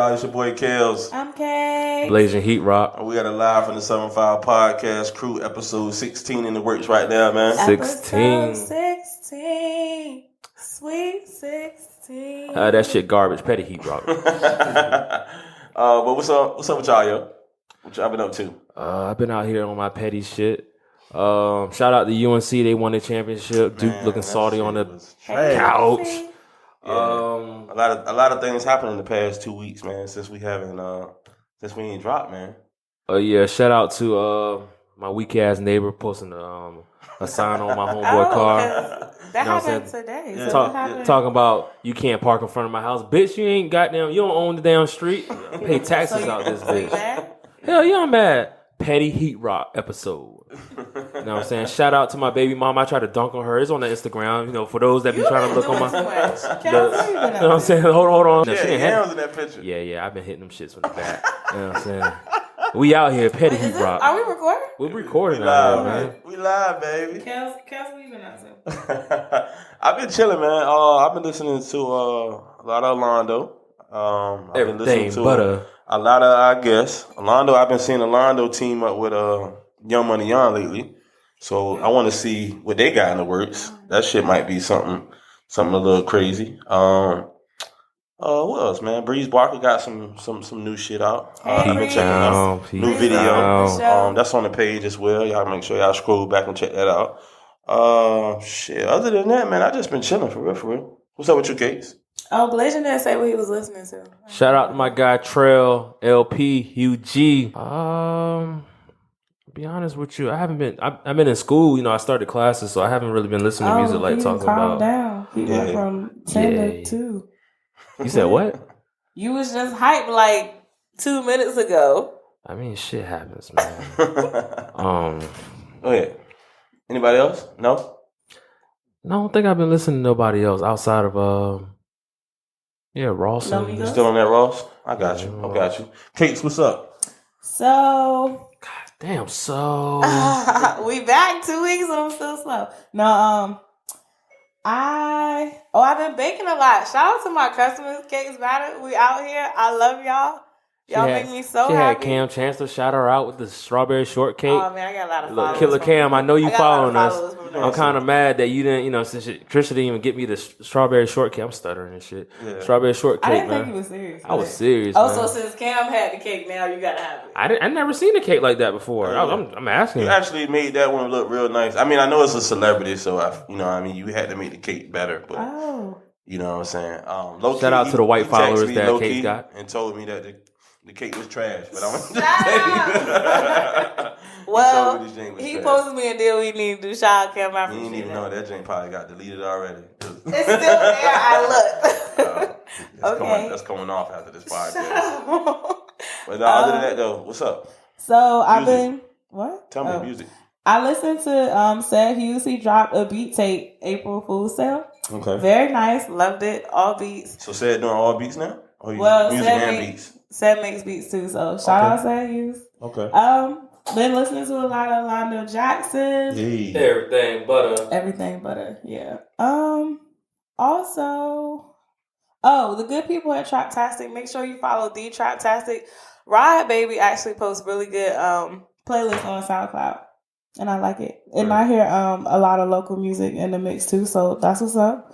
y'all? It's your boy Kels. I'm Kay. Blazing Heat Rock. We got a live from the 75 Podcast Crew, episode 16 in the works right now, man. 16. Episode 16. Sweet 16. That shit garbage. Petty Heat Rock. But what's up with y'all, yo? What y'all been up to? I've been out here on my petty shit. Shout out to UNC. They won the championship. Duke looking salty on the couch. Yeah. A lot of things happened in the past 2 weeks, man. Since we ain't dropped, man. Yeah. Shout out to my weak ass neighbor posting a sign on my homeboy car. That happened today. Yeah. So Talking about you can't park in front of my house, bitch. You ain't goddamn. You don't own the damn street. You pay taxes out this bitch. Hell yeah, I'm mad. Petty Heat Rock episode. You know what I'm saying? Shout out to my baby mom. I tried to dunk on her. It's on the Instagram. You know, for those that be trying to look on my. You know what I'm saying? Hold on. Yeah, was in that picture. Yeah. I've been hitting them shits from the back. You know what I'm saying? We out here, Petty Heat Rock. Are we recording? We're recording live, out here, man. We live, baby. Kels, what you been up to? I've been chilling, man. I've been listening to a lot of Orlando. I've been listening to a lot of, I guess, Orlando. I've been seeing Orlando team up with Young Money Young lately. So I want to see what they got in the works. That shit might be something a little crazy. What else, man? Breeze Barker got some new shit out. Check it out. New video. That's on the page as well. Y'all make sure y'all scroll back and check that out. Shit. Other than that, man, I just been chilling for real. What's up with you, Cakes? Oh, Blazing didn't say what he was listening to. Shout out to my guy Trail LP Hugh G. To be honest with you, I've been in school. You know, I started classes, so I haven't really been listening to music like talking about. Down. He went from 10 to 2. You said what? You was just hyped like 2 minutes ago. I mean, shit happens, man. Go ahead. Anybody else? No, I don't think I've been listening to nobody else outside of Ross. You still on that, Ross? I got you. Cakes, what's up? So, God damn. So we back 2 weeks and I'm still slow. No, I've been baking a lot. Shout out to my customers, Cakes Matter. We out here. I love y'all. Y'all make me so happy. She had Cam Chancellor shout her out with the strawberry shortcake. Oh man, I got a lot of followers. Killer Cam, I know you following us. I'm kind of mad that you didn't, since Trisha didn't even get me the strawberry shortcake. I'm stuttering and shit. Yeah. Strawberry shortcake, man. I didn't think you was serious. I was serious, man. So since Cam had the cake, now you gotta have it. I never seen a cake like that before. I'm asking. You actually made that one look real nice. I mean, I know it's a celebrity, so you had to make the cake better, but you know what I'm saying. Shout out to the white followers that Cake got and told me that the cake was trash, but I'm well, he posted me a deal we need to do. Shout out Cam. You didn't even know that Jane probably got deleted already. It's still there. I looked. That's coming off after this podcast. But other than that, though, what's up? So I've been what? Tell me music. I listened to Seth Hughes. He dropped a beat tape, April Fool's Sale. Okay. Very nice. Loved it. All beats. So Seth doing all beats now? Or music and beats? Seth makes beats too. So shout out Seth Hughes. Okay. Been listening to a lot of Lando Jackson. Hey. Everything butter. Yeah. Also, the good people at Traptastic. Make sure you follow the Traptastic. Riot Baby actually posts really good playlists on SoundCloud. And I like it. And I hear a lot of local music in the mix too. So that's what's up.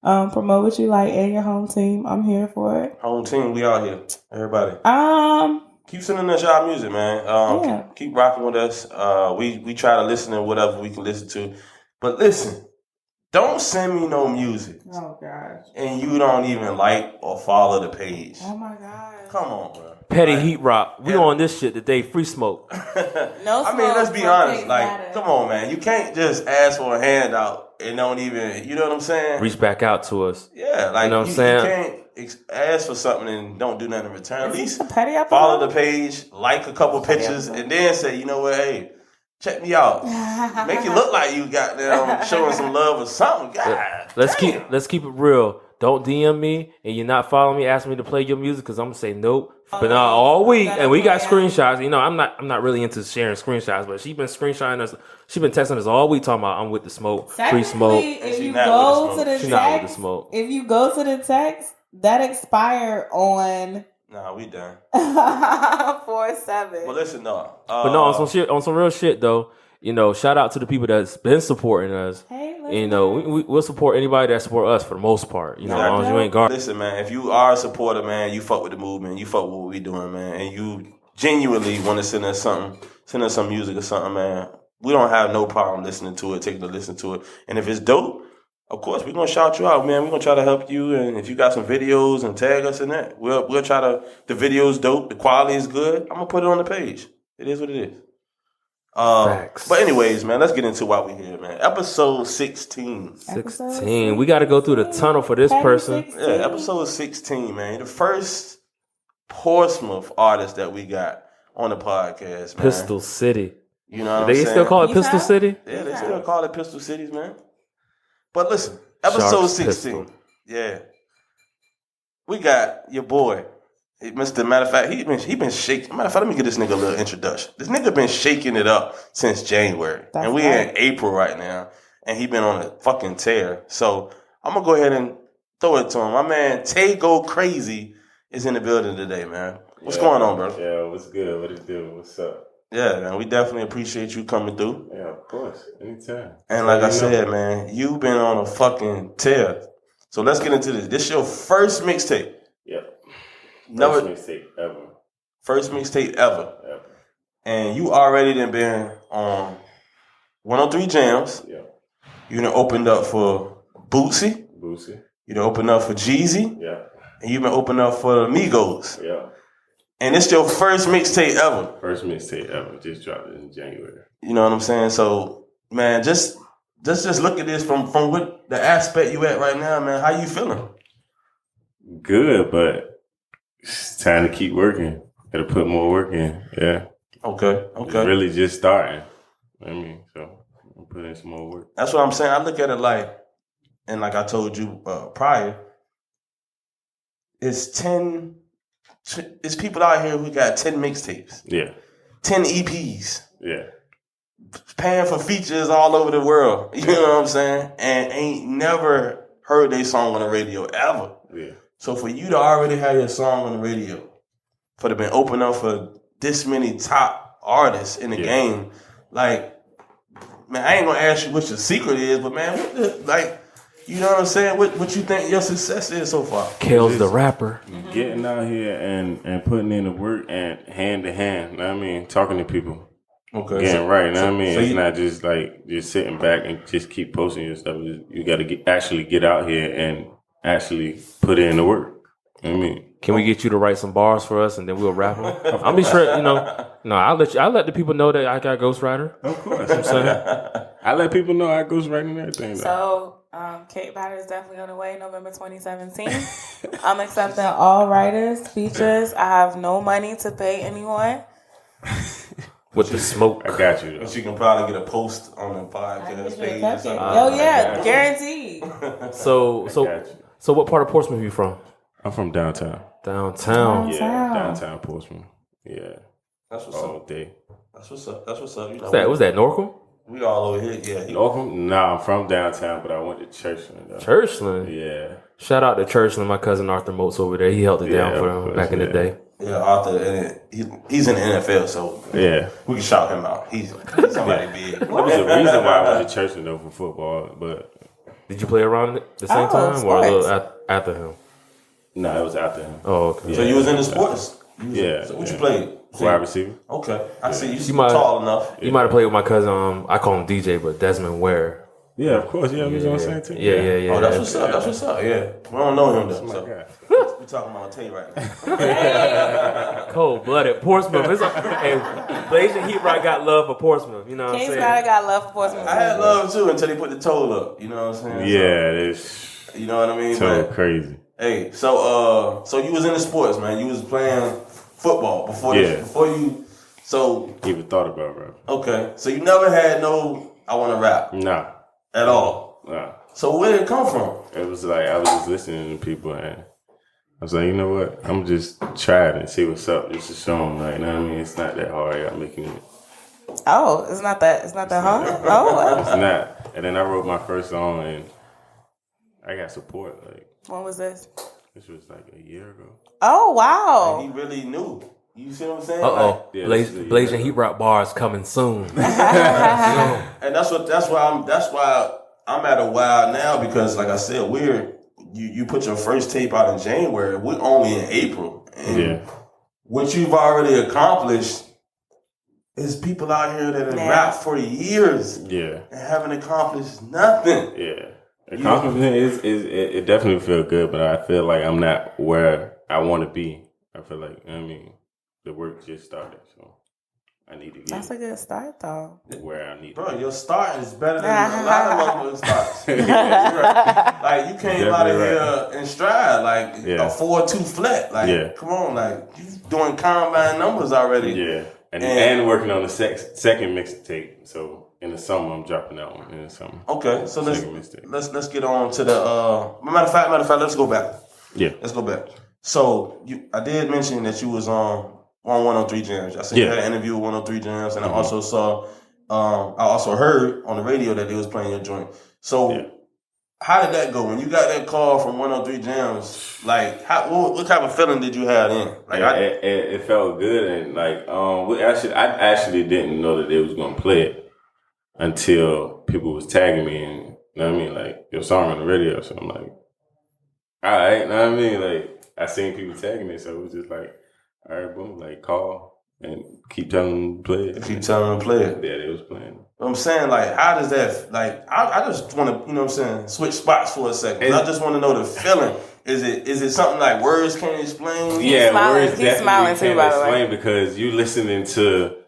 Promote what you like and your home team. I'm here for it. Home team, we out here. Everybody. Keep sending us y'all music, man. Keep rocking with us. We try to listen to whatever we can listen to. But listen, don't send me no music. Oh gosh. And you don't even like or follow the page. Oh my god. Come on, bro. Petty Heat Rock. We on this shit today. Free smoke. No smoke. I mean, let's be honest. Like, come on, man. You can't just ask for a handout and don't even, you know what I'm saying? Reach back out to us. Yeah, like, you know what I'm saying? You can't ask for something and don't do nothing in return. At least follow the page, like a couple pictures, and then say, you know what, hey, check me out. Make it look like you got them showing some love or something. God, let's keep it real. Don't DM me and you're not following me, asking me to play your music because I'm gonna say nope. But all week, and we got screenshots. You know, I'm not really into sharing screenshots, but she's been screenshotting us. She's been texting us all week talking about I'm with the smoke, free smoke. If you go to the she's not with the smoke. If you go to the text, that expired on Nah, we done. 4-7. But listen, no. But no, on some real shit though. You know, shout out to the people that's been supporting us. Hey, listen. You know, we'll support anybody that support us for the most part. You know, as long as you ain't guard. Listen, man, if you are a supporter, man, you fuck with the movement, you fuck with what we doing, man, and you genuinely want to send us some music or something, man, we don't have no problem listening to it, taking a listen to it. And if it's dope, of course, we're going to shout you out, man. We're going to try to help you. And if you got some videos and tag us in that, we'll try to, the video's dope, the quality is good, I'm going to put it on the page. It is what it is. Facts. But anyways, man, let's get into why we here, man. Episode 16. 16. We got to go through the tunnel for this person. 16. Yeah, episode 16, man. The first Portsmouth artist that we got on the podcast, man. Pistol City. You know what I'm they saying? Still call it Pistol City? Yeah, they still call it Pistol Cities, man. But listen, episode 16. Pistol. Yeah. We got your boy. Matter of fact, he been shaking. Matter of fact, let me give this nigga a little introduction. This nigga been shaking it up since January. And we in April right now. And he been on a fucking tear. So I'm going to go ahead and throw it to him. My man, Tay Go Crazy is in the building today, man. What's going on, bro? Yeah, what's good? What it do? What's up? Yeah, man, we definitely appreciate you coming through. Yeah, of course. Anytime. And like I said, man, you've been on a fucking tear. So let's get into this. This your first mixtape. Yep. First mixtape ever. Ever. And you already been on 103 Jams. Yeah. You done opened up for Bootsy. You done opened up for Jeezy. Yeah. And you been opened up for the Migos. Yeah. And it's your first mixtape ever. First mixtape ever. Just dropped it in January. You know what I'm saying? So, man, just look at this from what the aspect you at right now, man. How you feeling? Good, but it's time to keep working. Gotta put more work in. Yeah. Okay. It's really just starting. So I'm putting in some more work. That's what I'm saying. I look at it like, and like I told you prior, it's people out here who got 10 mixtapes. Yeah. 10 EPs. Yeah. Paying for features all over the world. You know what I'm saying? And ain't never heard their song on the radio ever. Yeah. So for you to already have your song on the radio, for to been open up for this many top artists in the game, like, man, I ain't gonna ask you what your secret is, but man, you know what I'm saying? What you think your success is so far? Kale's the rapper. Getting out here and putting in the work and hand to hand. You know what I mean? Talking to people. Okay. Getting right. You know what I mean? It's not just like just sitting back and just keep posting your stuff. You got to actually get out here and actually put in the work. You know what I mean? Can we get you to write some bars for us and then we'll rap them? I'll be sure, I'll let the people know that I got ghostwriter. Of course. You know what I'm saying? I let people know I ghostwriting everything. So, Cake Batter is definitely on the way, November 2017. I'm accepting all writers, features. I have no money to pay anyone. With the smoke. I got you. But you can probably get a post on the podcast page or something. Guaranteed. So what part of Portsmouth are you from? I'm from downtown. Downtown. Yeah, downtown Portsmouth. Yeah. That's what's all up. Day. That's what's up. You know, was that Norcom? We all over here. Yeah. Norcom? Nah, I'm from downtown, but I went to Churchland. Churchland? Yeah. Shout out to Churchland. My cousin Arthur Moats over there. He held it down for them back in the day. Yeah, Arthur, and he's in the NFL, so yeah, we can shout him out. He's somebody big. There was a reason why I went to Churchland though for football, but did you play around at the same time or a little after him? No, it was after him. Oh, okay. Yeah, so you was in the sports? So what you played? Wide receiver. Okay, I see you tall enough. You might have played with my cousin. I call him DJ, but Desmond Ware. Yeah, of course. Yeah, we was on the same team. Yeah. Oh, that's what's up. That's what's up. Yeah, we don't know him though. So. We talking about Tay right now. Cold blooded Portsmouth. Blazing Heat Rock got love for Portsmouth. You know what I'm saying? Case got love for Portsmouth. I had love too until they put the toll up. You know what I'm saying? Yeah, it's you know what I mean. So crazy. Hey, so you was in the sports, man. You was playing football before you. So even thought about rap. Okay, so you never had I want to rap. Nah. At all. Nah. So where did it come from? It was like I was just listening to people and I was like, you know what? I'm just try it and see what's up. Just to show them, like, you know what I mean? It's not that hard. I'm making it. Oh, it's not that hard? It's not. And then I wrote my first song and I got support. Like, when was this? This was like a year ago. Oh wow! Like, he really knew. You see what I'm saying? Blazing Heat Rock bars coming soon. And that's why I'm at a while now because, like I said, you put your first tape out in January. We're only in April, and what you've already accomplished is people out here that have rapped for years, and haven't accomplished nothing. Yeah, accomplishment it definitely feels good, but I feel like I'm not where I want to be. I feel like the work just started, so I need to get. That's a good start, though. Where I need, bro. Your start is better than a lot of motherfucking starts. Like you came out of here in stride, like a 4-2 flat. Like, come on, like you doing combine numbers already. Yeah, and working on the second mixtape. So in the summer, I'm dropping that one in the summer. Okay, so let's get on to the. Matter of fact, let's go back. Yeah, let's go back. So I did mention that you was on 103 Jams. I seen you had an interview with 103 Jams, and I also saw, I also heard on the radio that they was playing your joint. So how did that go? When you got that call from 103 Jams, like, what type of feeling did you have then? Like, it felt good, and like, I actually didn't know that they was gonna play it until people was tagging me, and you know what I mean, like your song on the radio. So I'm like, all right, you know what I mean, like I seen people tagging me, so it was just like. All right, boom, like call and keep telling them to play it. Keep telling them to play it. Yeah, they was playing. But I'm saying, like, how does that, like, I just want to, you know what I'm saying, switch spots for a second. I just want to know the feeling. Is it something like words can't explain? Yeah, words definitely can't explain because you listening to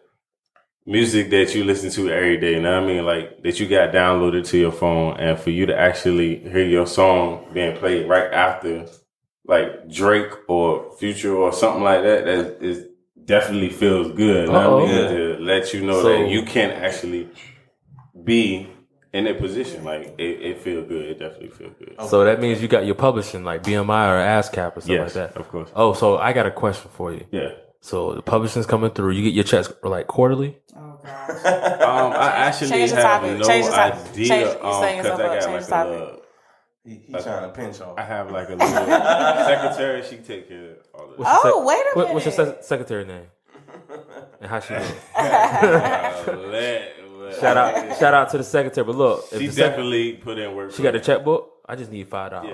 music that you listen to every day, you know what I mean? Like, that you got downloaded to your phone, and for you to actually hear your song being played right after like Drake or Future or something like that is definitely feels good. I mean, to let you know that you can actually be in a position. Like it feels good. It definitely feels good. So that means you got your publishing like BMI or ASCAP or something like that. Of course. Oh, so I got a question for you. Yeah. So the publishing's coming through. You get your checks like quarterly? Oh gosh. I actually have no idea because I got like a little. He trying to pinch off. I have like a little secretary. She take care of all of this. Wait a minute. What's your secretary name? And how she doing? Shout out to the secretary. But look, she definitely put in work. She got a checkbook. I just need $5. Yeah,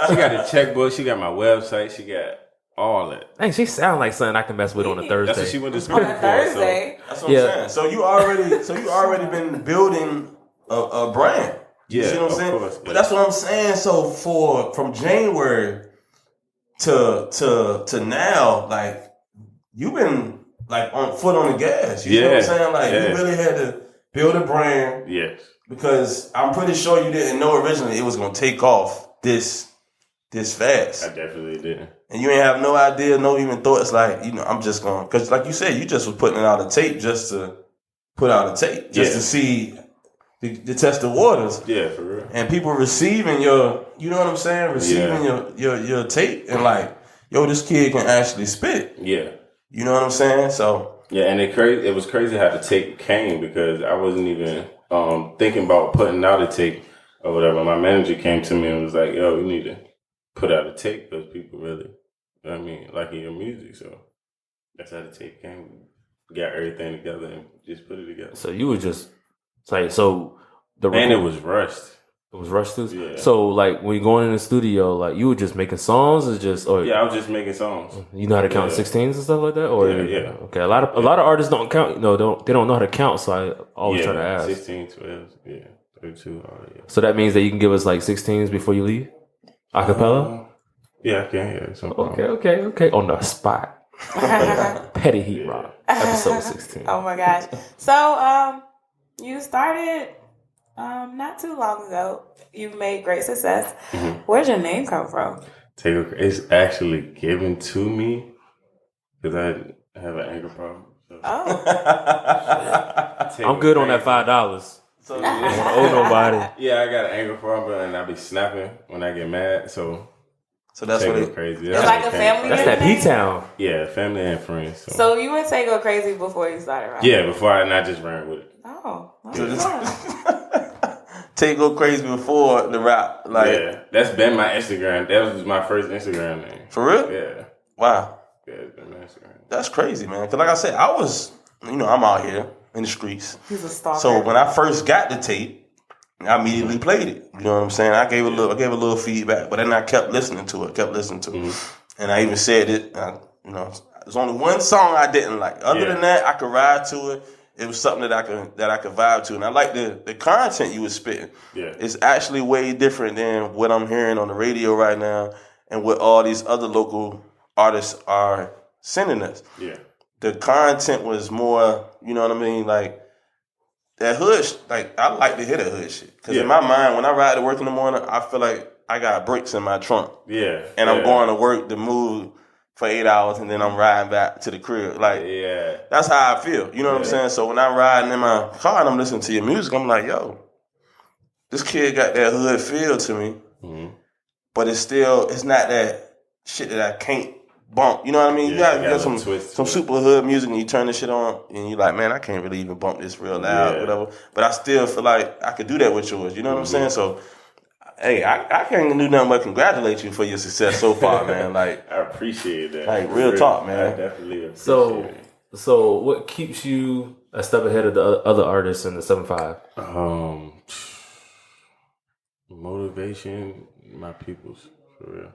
she got a checkbook. She got my website. She got all that. Hey, she sound like something I can mess with on a Thursday. That's what she went to school for. Thursday. That's what I'm saying. So you already been building a brand. Yeah, you see what I'm saying? Course, but that's what I'm saying. So from January to now, like you've been like on foot on the gas. You know what I'm saying? Like you really had to build a brand. Yes. Because I'm pretty sure you didn't know originally it was gonna take off this fast. I definitely didn't. And you ain't have no idea, no even thoughts like, I'm just going, because like you said, you just was putting out a tape just to put out a tape, just to see. To test the waters. Yeah, for real. And people receiving your, you know what I'm saying? Receiving your tape and like, yo, this kid can actually spit. Yeah. You know what I'm saying? So. Yeah, and it was crazy how the tape came because I wasn't even thinking about putting out a tape or whatever. My manager came to me and was like, yo, you need to put out a tape because people really, you know what I mean, liking your music. So that's how the tape came. We got everything together and just put it together. So you were just... and it was rushed. It was rushed too? Yeah. So like when you're going in the studio, like you were just making songs or just I was just making songs. You know how to count 16s and stuff like that? Or yeah. Okay. A lot of artists don't count, they don't know how to count, so I always try to ask. 16, 12, 32, all that, So that means that you can give us like 16s before you leave? Acapella? Yeah, I can, Okay. On the spot. Petty Heat Rock, episode 16. Oh my gosh. So you started not too long ago. You've made great success. Mm-hmm. Where'd your name come from? It's actually given to me because I have an anger problem. So. Oh. I'm good on that $5. So I don't owe nobody. Yeah, I got an anger problem and I be snapping when I get mad. So that's what it crazy. It's like a family. That's that P-Town. Yeah, family and friends. So you would say go crazy before you started, right? Yeah, before I just ran with it. Oh, Tay Go Crazy before the rap. Like, yeah, that's been my Instagram. That was my first Instagram name. For real? Yeah. Wow. Yeah, it's been my Instagram. That's crazy, man. Because like I said, I was, I'm out here in the streets. He's a stalker. So when I first got the tape, I immediately played it. You know what I'm saying? I gave a little feedback, but then I kept listening to it. And I even said it. There's only one song I didn't like. Other than that, I could ride to it. It was something that I could vibe to, and I like the content you was spitting. Yeah, it's actually way different than what I'm hearing on the radio right now, and what all these other local artists are sending us. Yeah, the content was more, you know what I mean, like that hood. Like I like to hear that hood shit because in my mind, when I ride to work in the morning, I feel like I got bricks in my trunk. Yeah, and I'm going to work to move for 8 hours, and then I'm riding back to the crib. Like, that's how I feel. You know what I'm saying? So when I'm riding in my car and I'm listening to your music, I'm like, yo, this kid got that hood feel to me, but it's not that shit that I can't bump. You know what I mean? You got some super hood music, and you turn this shit on, and you're like, man, I can't really even bump this real loud, whatever. But I still feel like I could do that with yours. You know what I'm saying? So, hey, I can't do nothing but congratulate you for your success so far, man. Like, I appreciate that. Like, real talk, man. I definitely appreciate it. So what keeps you a step ahead of the other artists in the 7-5? Motivation, my peoples, for real.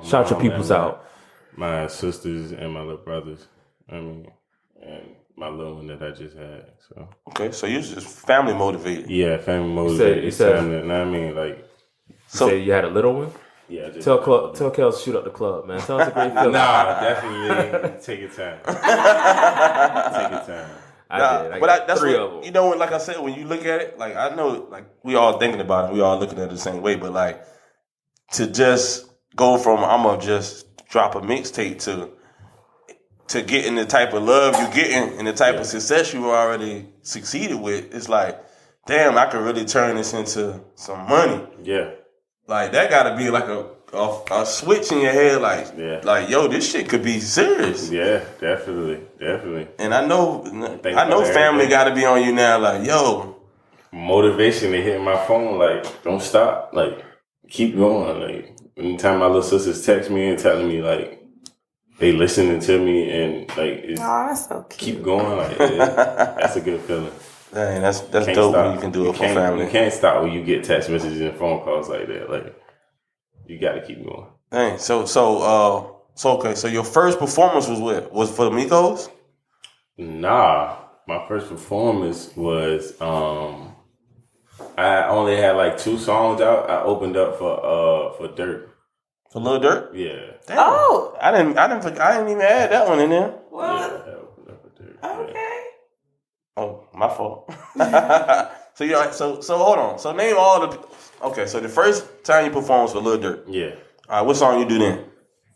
Shout your peoples out. My sisters and my little brothers. And my little one that I just had. So okay, so you just family motivated. Yeah, family motivated. You said you know what I mean? Like, so you had a little one? Yeah. Tell Kel to shoot up the club, man. Tell us a great feeling. Nah, definitely take your time. Take your time. That's three of them. You know, like I said, when you look at it, like I know, like we all thinking about it, we all looking at it the same way, but like to just go from I'm gonna just drop a mixtape to getting the type of love you're getting and the type of success you already succeeded with, it's like, damn, I could really turn this into some money. Yeah. Like, that got to be like a switch in your head, like, yo, this shit could be serious. Yeah, definitely. And I know family got to be on you now, like, yo. Motivation to hit my phone, like, don't stop, like, keep going. Like, anytime my little sisters text me and telling me, like, they listening to me and, like, that's so cute. Keep going, like, that's a good feeling. Dang, that's dope when you can do it for family. You can't stop when you get text messages and phone calls like that. Like, you got to keep going. Dang, so okay. So your first performance was for the Migos? Nah, my first performance was I only had like 2 songs out. I opened up for Dirt. For Lil Durk? Yeah. Damn. Oh, I didn't even add that one in there. What? Yeah, I opened up for Dirt. Okay. Yeah. Oh, my fault. So hold on. So name all the. Okay, so the first time you performed was for Lil Durk. Yeah. All right, what song you do then?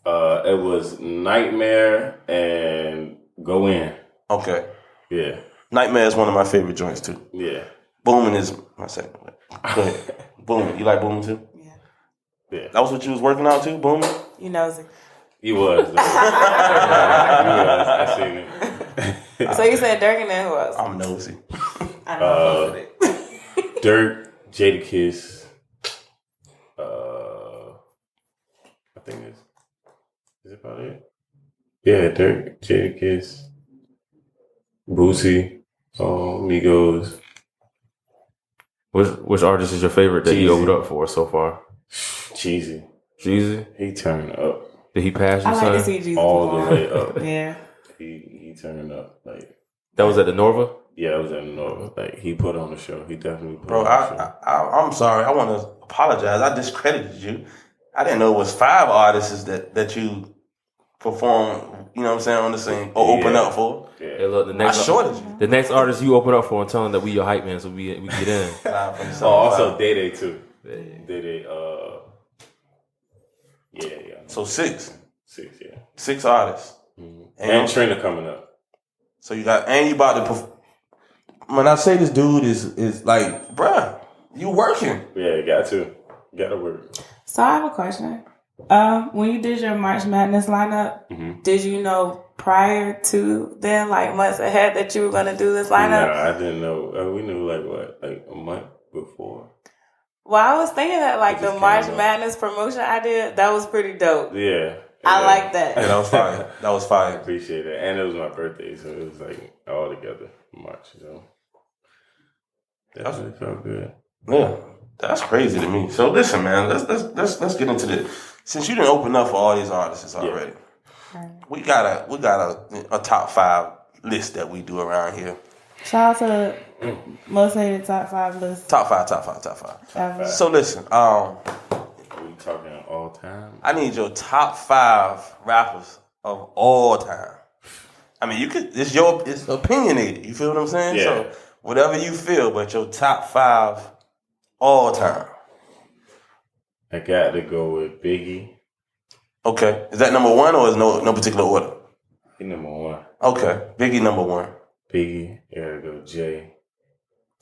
It was Nightmare and Go In. Okay. Yeah. Nightmare is one of my favorite joints too. Yeah. Booming is my second. Go ahead. Booming. You like Booming too? Yeah. That was what you was working out to, Booming? You nosy. He was. He was. I seen it. So you said Durk and then who else? I'm nosy. I know it. Durk, Jadakiss. I think is it about it? Yeah, Durk, Jadakiss, Boosie, Migos. Which artist is your favorite that you opened up for so far? Jeezy. He turned up. Did he pass you, I like to see Jeezy all the way up? Yeah. He turned up like. That was at the Norva? Yeah, it was at the Norva. Like, he put on the show. He definitely put on the show. I'm sorry. I want to apologize. I discredited you. I didn't know it was 5 artists that you perform, you know what I'm saying, on the scene or open up for. Yeah. Hey, look, I shorted you. The next artist you open up for and tell them that we your hype man, so we get in. Also Day too. Day. Yeah. So 6. 6, yeah. 6 artists. Mm-hmm. And Trina coming up. So you got, and you about to, when I say this dude is like, bruh, you working. Yeah, you got to. You got to work. So I have a question. When you did your March Madness lineup, did you know prior to then, like months ahead, that you were going to do this lineup? No, I didn't know. We knew like a month before. Well, I was thinking that like the March Madness promotion I did, that was pretty dope. Yeah. I like that. Yeah, that was fire. That was fire. I appreciate that. And it was my birthday, so it was like all together March, That really felt good. Yeah. That's crazy to me. So listen, man, let's get into this. Since you didn't open up for all these artists already, we got a top 5 list that we do around here. Shout out to most hated top 5 list. Top five. So listen, we talking all time? I need your top 5 rappers of all time. I mean, it's opinionated. You feel what I'm saying? Yeah. So whatever you feel, but your top 5 all time. I got to go with Biggie. Okay. Is that number 1 or is no particular order? He number 1. Okay. Biggie number 1. Biggie. I got to go Jay.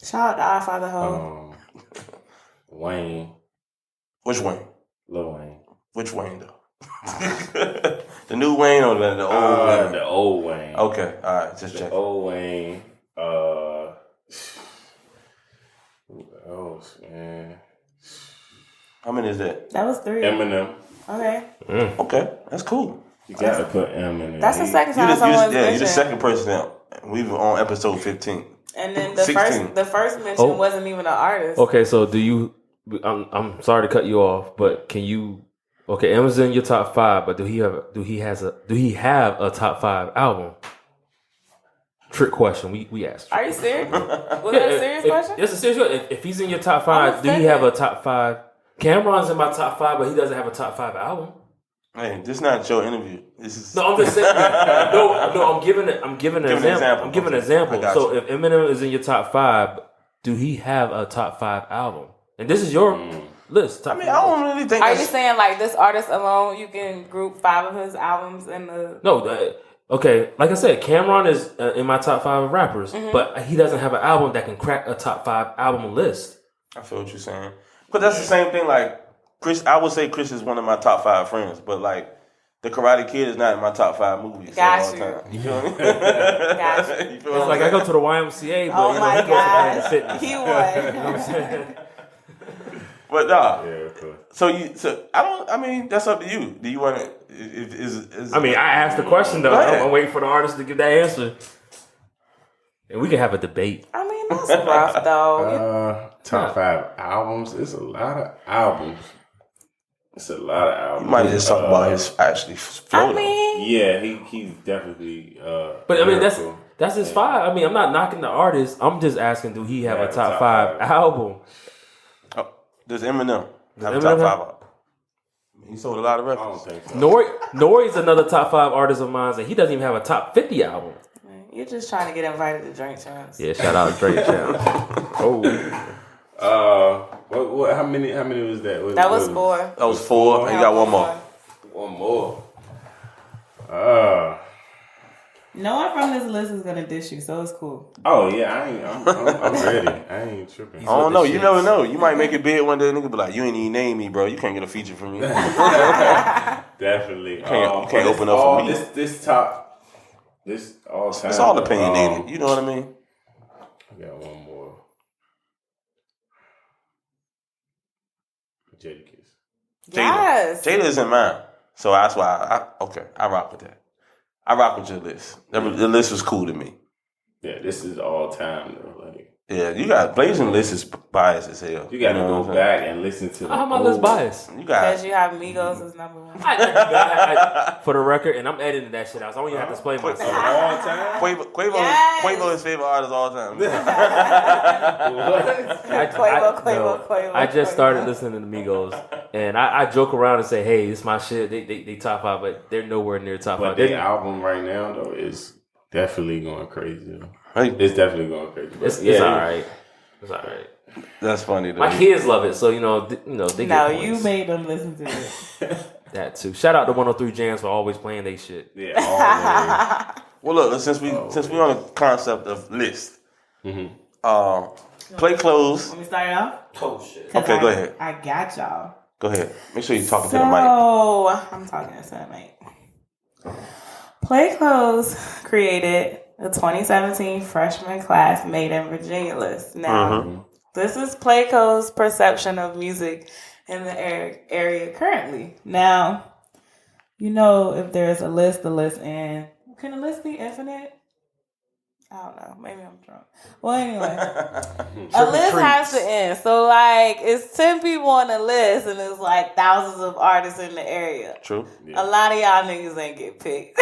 Shout out to our father Ho. Wayne. Which Wayne? Lil Wayne. Which Wayne though? The new Wayne or the old Wayne? The old Wayne. Okay. All right. Just check. Old Wayne. Who else, man? How many is that? That was 3. Eminem. Okay. Okay. That's cool. You got to put Eminem. That's the second time someone's mentioned. You're the second person now. We were on episode 15. And then the first mention wasn't even an artist. Okay, so do you? I'm sorry to cut you off, but can you? Okay, Em's in your top 5, but do he have a top 5 album? Trick question. We asked. Are you serious? Was that a serious question? It's a serious question. If he's in your top 5, do he have a top 5? Cameron's in my top 5, but he doesn't have a top 5 album. Hey, this is not your interview. This is no. I'm just saying. No. I'm giving an example. I'm giving an example. So if Eminem is in your top 5, do he have a top 5 album? And this is your list. I don't really think. Are you saying like this artist alone, you can group 5 of his albums in the? No. Okay, like I said, Cameron is in my top 5 of rappers, but he doesn't have an album that can crack a top 5 album list. I feel what you're saying, but that's the same thing. Like Chris, I would say Chris is one of my top 5 friends, but like The Karate Kid is not in my top 5 movies. Got you. You feel me? Got you. It's like I go to the YMCA, but oh my God, fitness. he won. You know what I'm saying? But nah. Yeah, of course. So I don't. I mean, that's up to you. Do you want to? I mean, I asked the question though. I'm waiting for the artist to give that answer, and we can have a debate. I mean, that's rough though. Top 5 albums. It's a lot of albums. You might just talk about his actually flow. I mean, yeah, he's definitely. But I mean, that's his 5. I mean, I'm not knocking the artist. I'm just asking, do he have a top 5 album? Oh, does Eminem have a top 5 album? He sold a lot of records. I don't think so. Nori's another top 5 artist of mine, and he doesn't even have a top 50 album. you're just trying to get invited to Drink Champs. Yeah, shout out Drake Champs. What? How many was that? That was 4. That was 4. And you got one more. One more. No one from this list is gonna dish you, so it's cool. Oh yeah, I'm ready. I ain't tripping. I don't know. You never know. You might make it big one day. Nigga be like, you ain't even name me, bro. You can't get a feature from me. Definitely. You can't open up for me. This all time. It's all opinionated. You know what I mean? I got one more. Jadakiss. Yes. Jada's in mine. So that's why I rock with that. I rock with your list. The list was cool to me. Yeah, this is all time though. Like, yeah, you got Blazing list is biased as hell. You got to go back and listen to. How my list biased? You got because you have Migos as number 1. For the record, and I'm editing that shit out, so I don't even have to explain myself. All time. Quavo his favorite artist all time. Quavo. I just started listening to the Migos, and I joke around and say, "Hey, it's my shit." They top 5, but they're nowhere near top 5. Their album right now though is definitely going crazy. It's definitely going crazy. It's all right. It's all right. That's funny though. My kids love it, so they get points. You made them listen to it. That too. Shout out to 103 Jams for always playing they shit. Yeah. Always. Well, look, since we on the concept of list, play close. Let me start it off. Oh shit. Okay, go ahead. I got y'all. Go ahead. Make sure you're talking to the mic. I'm talking to the mic. Play Close created the 2017 freshman class Made in Virginia list. Now, This is Playco's perception of music in the area currently. Now, if there's a list, and can a list be infinite? I don't know. Maybe I'm drunk. Well, anyway, a list has to end. So, it's 10 people on the list, and it's thousands of artists in the area. True. Yeah. A lot of y'all niggas ain't get picked.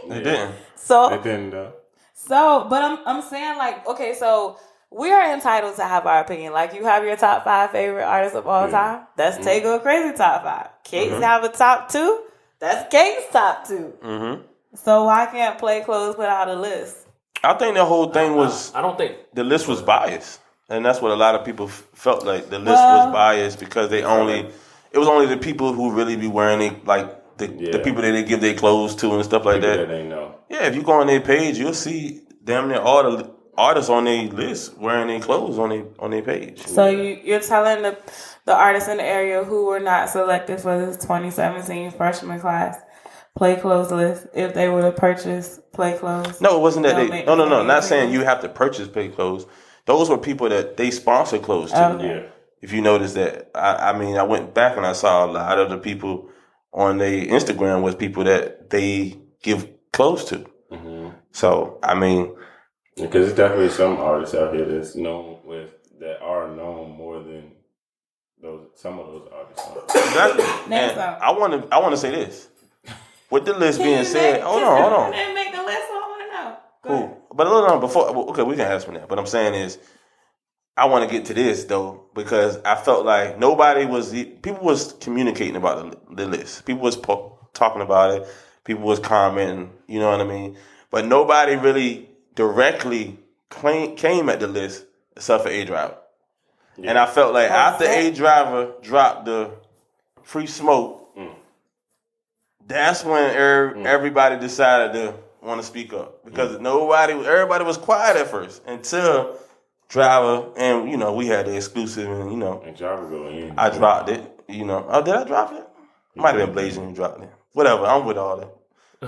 They didn't. So they didn't though. So, but I'm saying okay, so we are entitled to have our opinion. You have your top 5 favorite artists of all time. That's Tego Crazy top 5. Cakes have a top 2. That's Cakes top 2. Mm-hmm. So why can't Playclothes put out a list? I think the whole thing was. I don't think the list was biased, and that's what a lot of people felt like. The list was biased because it was only the people who really be wearing it, the people that they give their clothes to and stuff like that. They know. Yeah, if you go on their page, you'll see damn near all the artists on their list wearing their clothes on their page. So you're telling the artists in the area who were not selected for this 2017 freshman class Playclothes list if they were to purchase Playclothes? No, it wasn't that they. No. Not saying you have to purchase Playclothes. Those were people that they sponsor clothes to. Okay. Yeah. If you notice that, I went back and I saw a lot of the people on their Instagram was people that they give clothes to. Mm-hmm. So because there's definitely some artists out here that are known more than some of those artists. Exactly. And I want to say this. With the list being said, hold on. They make the list. I want to know. Cool. But hold on, before, okay, we can ask from that. But I'm saying is, I want to get to this though because I felt like people was communicating about the list. People was talking about it. People was commenting. You know what I mean? But nobody really directly came at the list except for A Driver. Yeah. And I felt like after A Driver dropped the Free Smoke. That's when everybody decided to want to speak up because everybody was quiet at first until Driver and we had the exclusive and and Driver go in. I dropped it. Oh, did I drop it? Might have been Blazing who dropped it. Whatever, I'm with all that.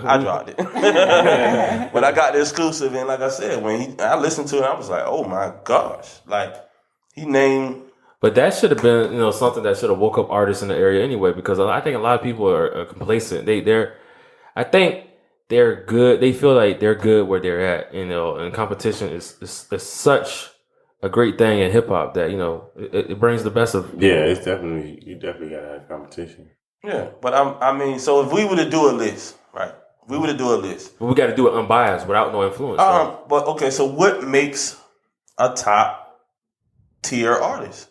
I dropped it, but I got the exclusive and like I said, when I listened to it, I was like, oh my gosh, he named. But that should have been, something that should have woke up artists in the area anyway. Because I think a lot of people are complacent. I think they're good. They feel like they're good where they're at. And competition is such a great thing in hip hop that it brings the best of. Yeah, you definitely gotta have competition. Yeah, but so if we were to do a list, right? We were to do a list. But we got to do it unbiased without no influence. Right? But okay, so what makes a top tier artist?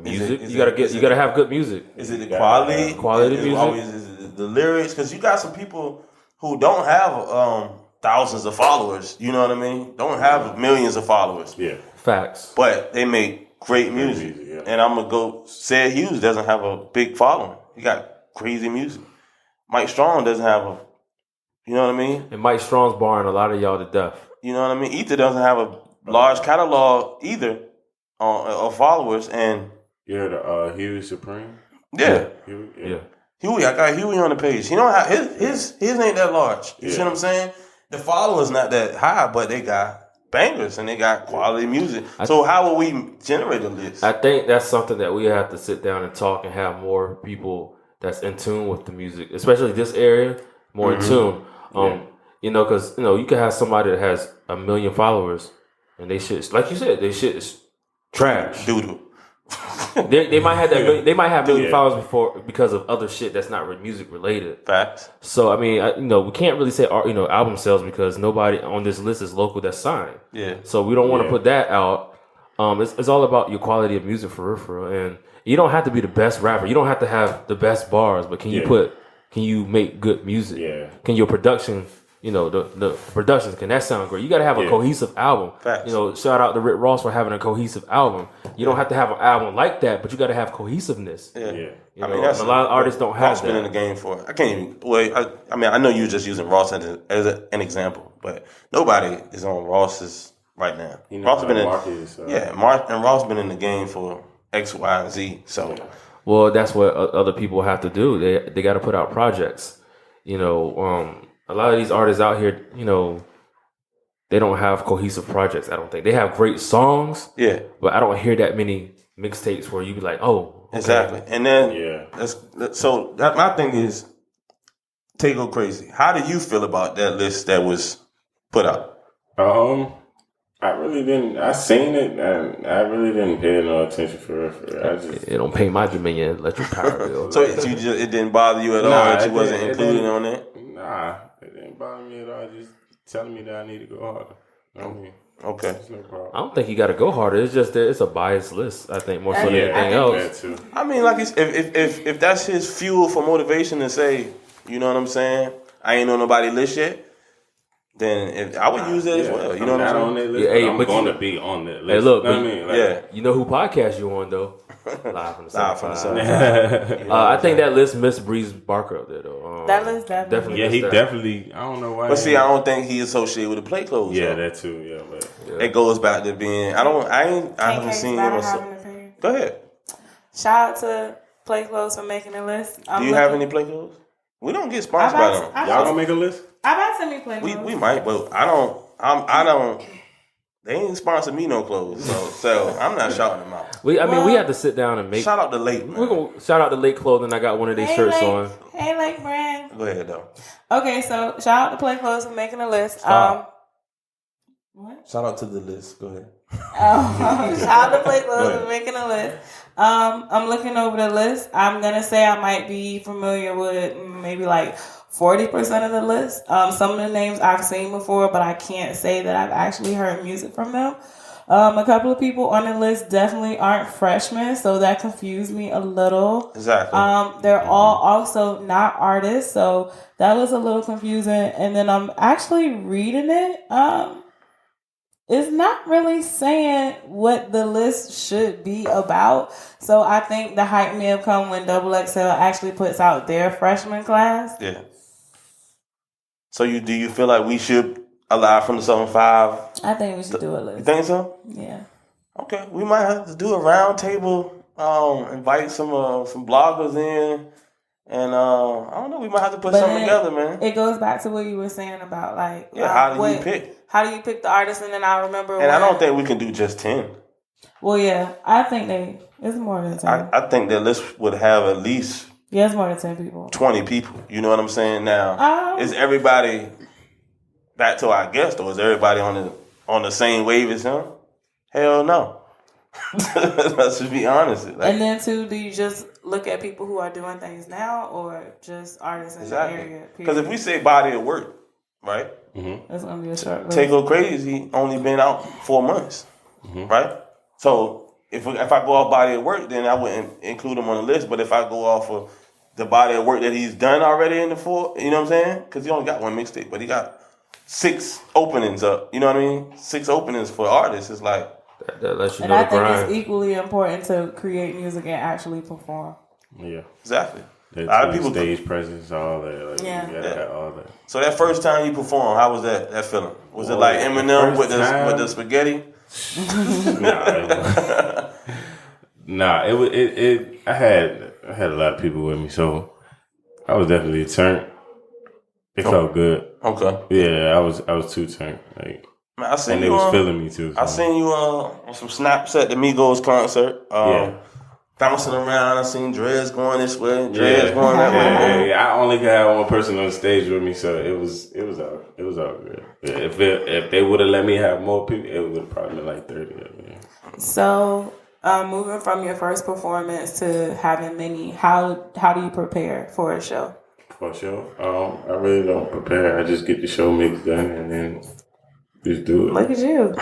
Music. You gotta have good music. Is it the quality? Quality music. Is it the lyrics? Because you got some people who don't have thousands of followers. You know what I mean? Don't have millions of followers. Yeah, facts. But they make great music. Yeah. And I'm gonna go. Sid Hughes doesn't have a big following. He got crazy music. Mike Strong doesn't have a. You know what I mean? And Mike Strong's barring a lot of y'all to death. You know what I mean? Ether doesn't have a large catalog either. Of followers and the Huey Supreme. Yeah. Huey, I got Huey on the page. He don't have his ain't that large. You see what I'm saying? The followers not that high, but they got bangers and they got quality music. So how will we generate a list? I think that's something that we have to sit down and talk and have more people that's in tune with the music, especially this area, more in tune. Because you can have somebody that has 1 million followers and they shit, like you said, they shit is trash. Doodle. They might have that. They might have million followers before because of other shit that's not music related. Facts. So we can't really say album sales because nobody on this list is local that's signed. Yeah. So we don't want to put that out. It's all about your quality of music for real. And you don't have to be the best rapper. You don't have to have the best bars, but can you make good music? Yeah. Can your production? The productions, can that sound great? You got to have a cohesive album. Facts. Shout out to Rick Ross for having a cohesive album. You don't have to have an album like that, but you got to have cohesiveness. Yeah. A lot of artists don't have Ross been in the game for it. I can't even. Well, I know you're just using Ross as an example, but nobody is on Ross's right now. Ross been and Ross been in the game for X, Y, and Z. So, well, that's what other people have to do. They got to put out projects. A lot of these artists out here, they don't have cohesive projects. I don't think they have great songs. Yeah, but I don't hear that many mixtapes where you be like, oh, okay. Exactly. And then my thing is, take Go Crazy. How do you feel about that list that was put out? I really didn't. I seen it, and I really didn't pay no attention for it. It don't pay my Dominion electric power bill. So it didn't bother you at all that you wasn't included on it? Nah, it didn't bother me at all. Just telling me that I need to go harder. I mean, okay. No problem. I don't think you got to go harder. It's just that it's a biased list. I think more so than anything else. I mean, like if that's his fuel for motivation to say, you know what I'm saying? I ain't on nobody list yet. Then I would use it as well. You know what I'm saying? On that list, I'm going to be on that list. Hey, look, you know what I mean? You know who podcast you on though? Live from the South. I think that list missed Breeze Barker up there though. That list definitely. Yeah, he definitely. I don't know why. But see, I don't think he associated with the play clothes. Yeah, that too. Yeah, but it goes back to being. I haven't seen him. Go ahead. Shout out to Play Clothes for making the list. Do you have any play clothes? We don't get sponsored by them. Y'all gonna make a list? I about to send me Play Clothes. We might, but I don't. They ain't sponsored me no clothes, so I'm not shouting them out. We have to sit down and make. Shout out to Lake. We're gonna shout out to Lake Clothing. I got one of their shirts on. Hey, Lake brand. Go ahead though. Okay, so shout out to Play Clothes for making a list. What? Shout out to the list. Go ahead. Shout out to Play Clothes for making a list. I'm looking over the list. I'm gonna say I might be familiar with maybe like 40% of the list. Some of the names I've seen before, but I can't say that I've actually heard music from them. A couple of people on the list definitely aren't freshmen, so that confused me a little. Exactly. They're all also not artists, so that was a little confusing. And then I'm actually reading it. It's not really saying what the list should be about. So I think the hype may have come when XXL actually puts out their freshman class. Yeah. So do you feel like we should allow from the 7-5? I think we should do a list. You think so? Yeah. Okay. We might have to do a round table, invite some bloggers in. And I don't know, we might have to put something together, man. It goes back to what you were saying about like how do you pick? How do you pick the artist? And then I remember I don't think we can do just 10. Well, yeah. I think it's more than 10. I think that list would have at least it's more than 10 people. 20 people. You know what I'm saying? Now, is everybody back to our guest, or is everybody on the same wave as him? Hell no. Let's just be honest. And then too, do you just look at people who are doing things now, or just artists in the area? Because if we say body of work, right? Mm-hmm. That's gonna be a short list. Take Go Crazy only been out 4 months, right? So if I go off body of work, then I wouldn't include him on the list. But if I go off of the body of work that he's done already in the 4, you know what I'm saying? Because he only got 1 mixtape, but he got 6 openings up. You know what I mean? 6 openings for artists. It's like that lets you and know I the think grind. it's equally important to create music and actually perform. Yeah, exactly. A lot of people stage presence, all that. Like, you gotta have all that. So that first time you performed, how was that feeling? Was it like Eminem with the spaghetti? Nah, it. I had a lot of people with me, so I was definitely turned. It felt good. Okay. Yeah, I was too turned. Like, man, I seen and you, they was feeling me too. So. I seen you on some snaps at the Migos concert. Bouncing around. I seen Dreads going this way, Dreads going that way. Yeah. I only could have one person on the stage with me, so it was all good. Yeah, if they would have let me have more people, it would have probably been like 30 of them. So, moving from your first performance to having many, how do you prepare for a show? For a show, I really don't prepare. I just get the show mix done and then just do it. Look at you.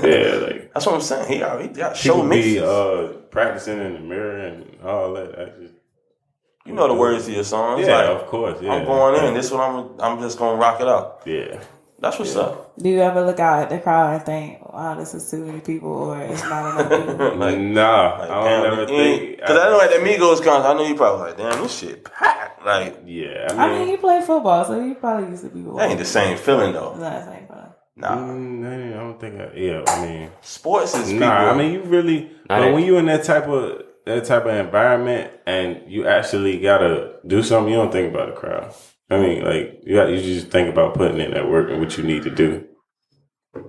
Yeah, like that's what I'm saying. He got show mixes. Be practicing in the mirror and all that. You know the words to your songs. Yeah, like, of course. Yeah, I'm going in. This one I'm just gonna rock it out. Yeah. That's what's up. Do you ever look out at the crowd and think, wow, this is too many people, or it's not enough people? I don't ever think. Because I know at the Migos concert, I know you probably like, damn, this shit packed. Like, yeah. I mean, you play football, so you probably used to be. That ain't the same feeling, though. It's not the same feeling. Nah. I don't think I mean, sports is people. I mean, you really, but when you in that type of environment and you actually gotta do something, you don't think about the crowd. I mean, like you just think about putting in that work and what you need to do.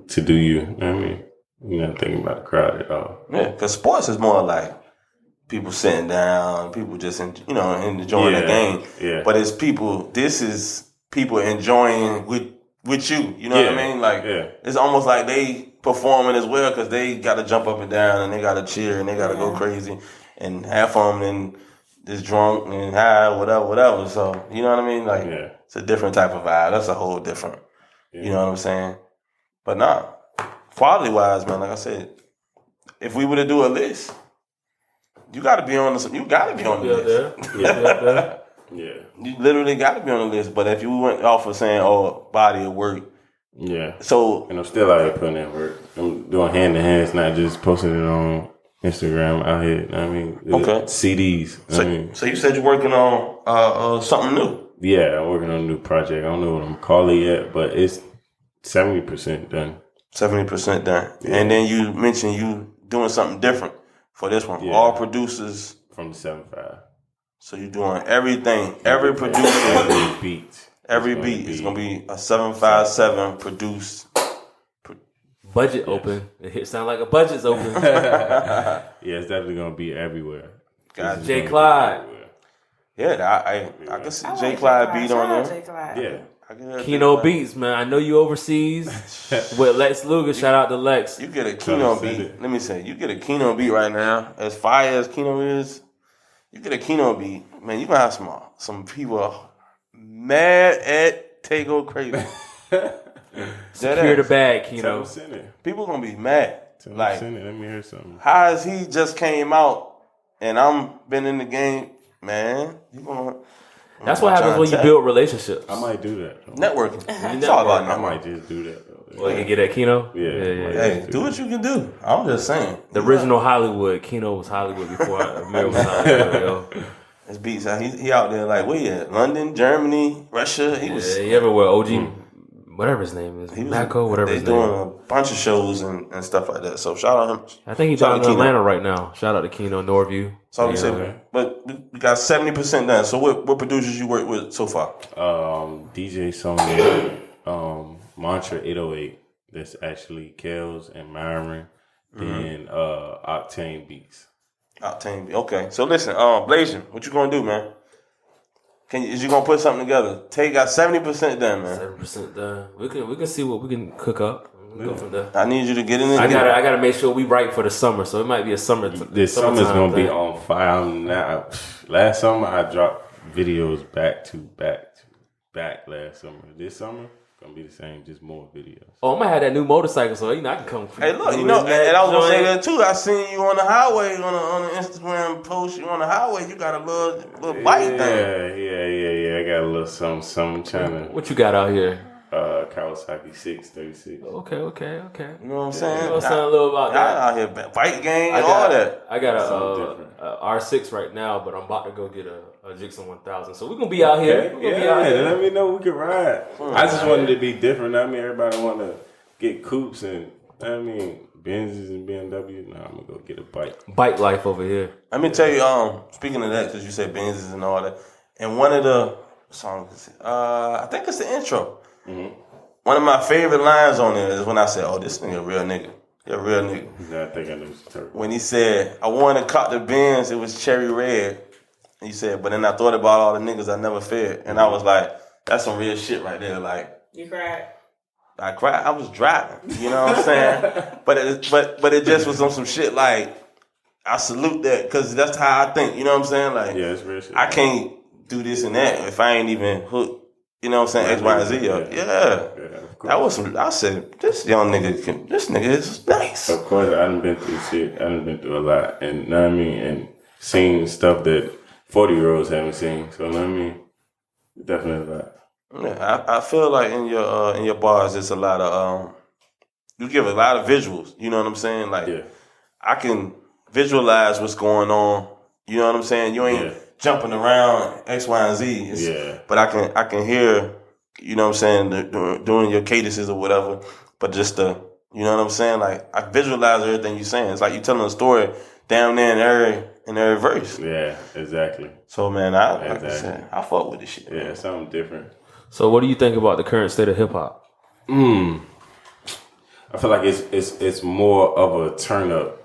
to do you. I mean, you're not thinking about the crowd at all. Yeah, because sports is more like people sitting down, people just enjoying the game. Yeah. But it's people. This is people enjoying with you. You know what I mean? Like it's almost like they performing as well because they got to jump up and down and they got to cheer and they got to go crazy, and half of them then is drunk and high, whatever. So you know what I mean? Like it's a different type of vibe. That's a whole different. You know what I'm saying? But nah, quality wise, man. Like I said, if we were to do a list, you got to be on the. You got to be on the list. Yeah. You literally got to be on the list. But if you went off of saying, "Oh, body of work," so and I'm still out here putting in work. I'm doing hand to hand. It's not just posting it on Instagram out here. I mean, CDs. So you said you're working on something new. Yeah, I'm working on a new project. I don't know what I'm calling it yet, but it's 70% done. 70% done. Yeah. And then you mentioned you doing something different for this one. Yeah. All producers from the 7.5. So you're doing everything. Every producer, every beat is gonna be a 757 produced. Budget open. It sound like a budget's open. It's definitely gonna be everywhere. J. Clyde. Yeah, I can see J. Clyde beat on there. Yeah. Kino Beats, man. I know you overseas with Lex Luger. Shout out to Lex. You get a Kino beat. Let me say, you get a Kino beat right now. As fire as Kino is, you get a Kino beat, man. You gonna have some people mad at Tego Crazy. Secure the bag, Kino. People gonna be mad. Like, let me hear something. How as he just came out, and I'm been in the game. Man, you gonna. That's what happens when you build relationships. I might do that. Networking. It's all about networking. I might just do that. Well, you get that Kino? Yeah. Hey, do what you can do. I'm just saying. The original Hollywood. Kino was Hollywood before Amir was Hollywood, yo. His beats, he out there like, where you at? London, Germany, Russia. He everywhere. OG, whatever his name is. Mako, whatever his name. They doing a bunch of shows and stuff like that. So shout out him. I think he's down in Atlanta right now. Shout out to Kino, Norview. That's all we say, man. But we got 70% done. So what producers you work with so far? DJ Sony, Mantra 808. That's actually Kels and Myron. Then Octane Beats. Octane. Okay. So listen, Blasian, what you gonna do, man? Is you gonna put something together? Tay got 70% done, man. 70% done. We can see what we can cook up. Go from there. I need you to get in there. I gotta make sure we right for the summer. So it might be a summer. This summer's gonna be on fire. Last summer I dropped videos back to back. Last summer. This summer gonna be the same, just more videos. Oh, I'm gonna have that new motorcycle, so I can come. Hey, look, and I was gonna say that too. I seen you on the highway on the Instagram post. You on the highway. You got a little bike thing. Yeah. I got a little something trying to. What you got out here? Kawasaki 636. Okay. You know what I'm saying? You know a little about that. Out here, bike gang, all that. I got a R6 right now, but I'm about to go get a Jixon 1000. So we're gonna be out here. Let me know we can ride. I just wanted to be different. I mean, everybody want to get coupes and Benzes and BMW. Nah, I'm gonna go get a bike. Bike life over here. Let me tell you. Speaking of that, because you said Benzes and all that, and one of the songs, I think it's the intro. Mm-hmm. One of my favorite lines on there is when I said, "Oh, this nigga a real nigga. He a real nigga." Yeah, I think I know what you're talking. When he said, "I wanted to cop the Benz, it was cherry red." He said, "But then I thought about all the niggas I never fed," and I was like, "That's some real shit right there." Like, you cried. I cried. I was driving. You know what I'm saying? but it just was on some shit like, I salute that because that's how I think. You know what I'm saying? Like, yeah, it's real shit. I can't do this and that if I ain't even hooked. You know what I'm saying? X, Y, and Z. Yeah. That was some. I said, this young nigga this nigga is nice. Of course, I done been through shit. I done been through a lot, and you know what I mean, and seen stuff that 40-year-olds haven't seen. So you know what I mean, definitely a lot. Yeah, I feel like in your bars, it's a lot of you give a lot of visuals. You know what I'm saying? Like, I can visualize what's going on. You know what I'm saying? You ain't jumping around X, Y, and Z. But I can hear, you know what I'm saying, doing your cadences or whatever. But just you know what I'm saying? Like, I visualize everything you're saying. It's like you telling a story down there in every verse. Yeah, exactly. So, man, like I said, I fuck with this shit. Yeah, something different. So what do you think about the current state of hip hop? I feel like it's more of a turn up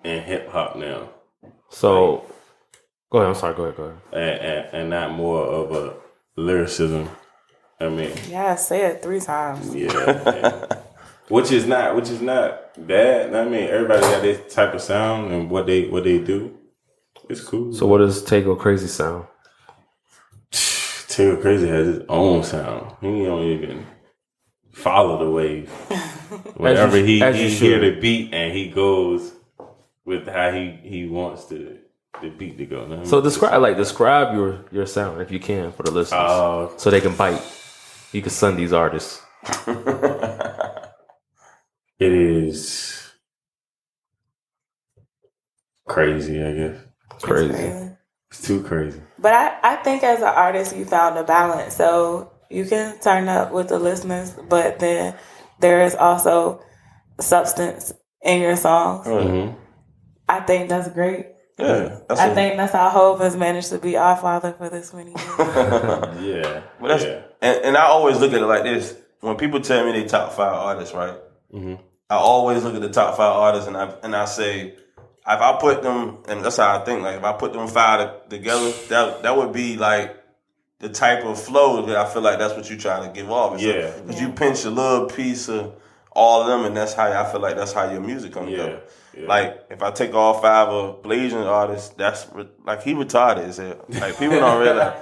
in hip hop now. So, go ahead. I'm sorry. Go ahead. And not more of a lyricism. I mean, yeah, say it 3 times. Yeah, which is not bad. I mean, everybody got their type of sound and what they do. It's cool. So, what does Tego Crazy sound? Tego Crazy has his own sound. He don't even follow the wave. Whenever he hear the beat and he goes with how he wants the beat to go. So describe your sound if you can for the listeners, so they can bite. You can sun these artists. It is crazy, I guess. Crazy. It's too crazy. But I think as an artist, you found a balance. So you can turn up with the listeners, but then there is also substance in your songs. Mm-hmm. I think that's great. Yeah, I think that's how Hov has managed to be our father for this many years. Yeah. Well, and I always look at it like this. When people tell me they top 5 artists, right? Mm-hmm. I always look at the top 5 artists and I say, if I put them, and that's how I think, like if I put them 5 together, that would be like the type of flow that I feel like that's what you're trying to give off. Yeah. Because you pinch a little piece of all of them, and that's how I feel like that's how your music comes together. Yeah. Like if I take all 5 of Blasian artists, that's like he retarded as hell. Like people don't realize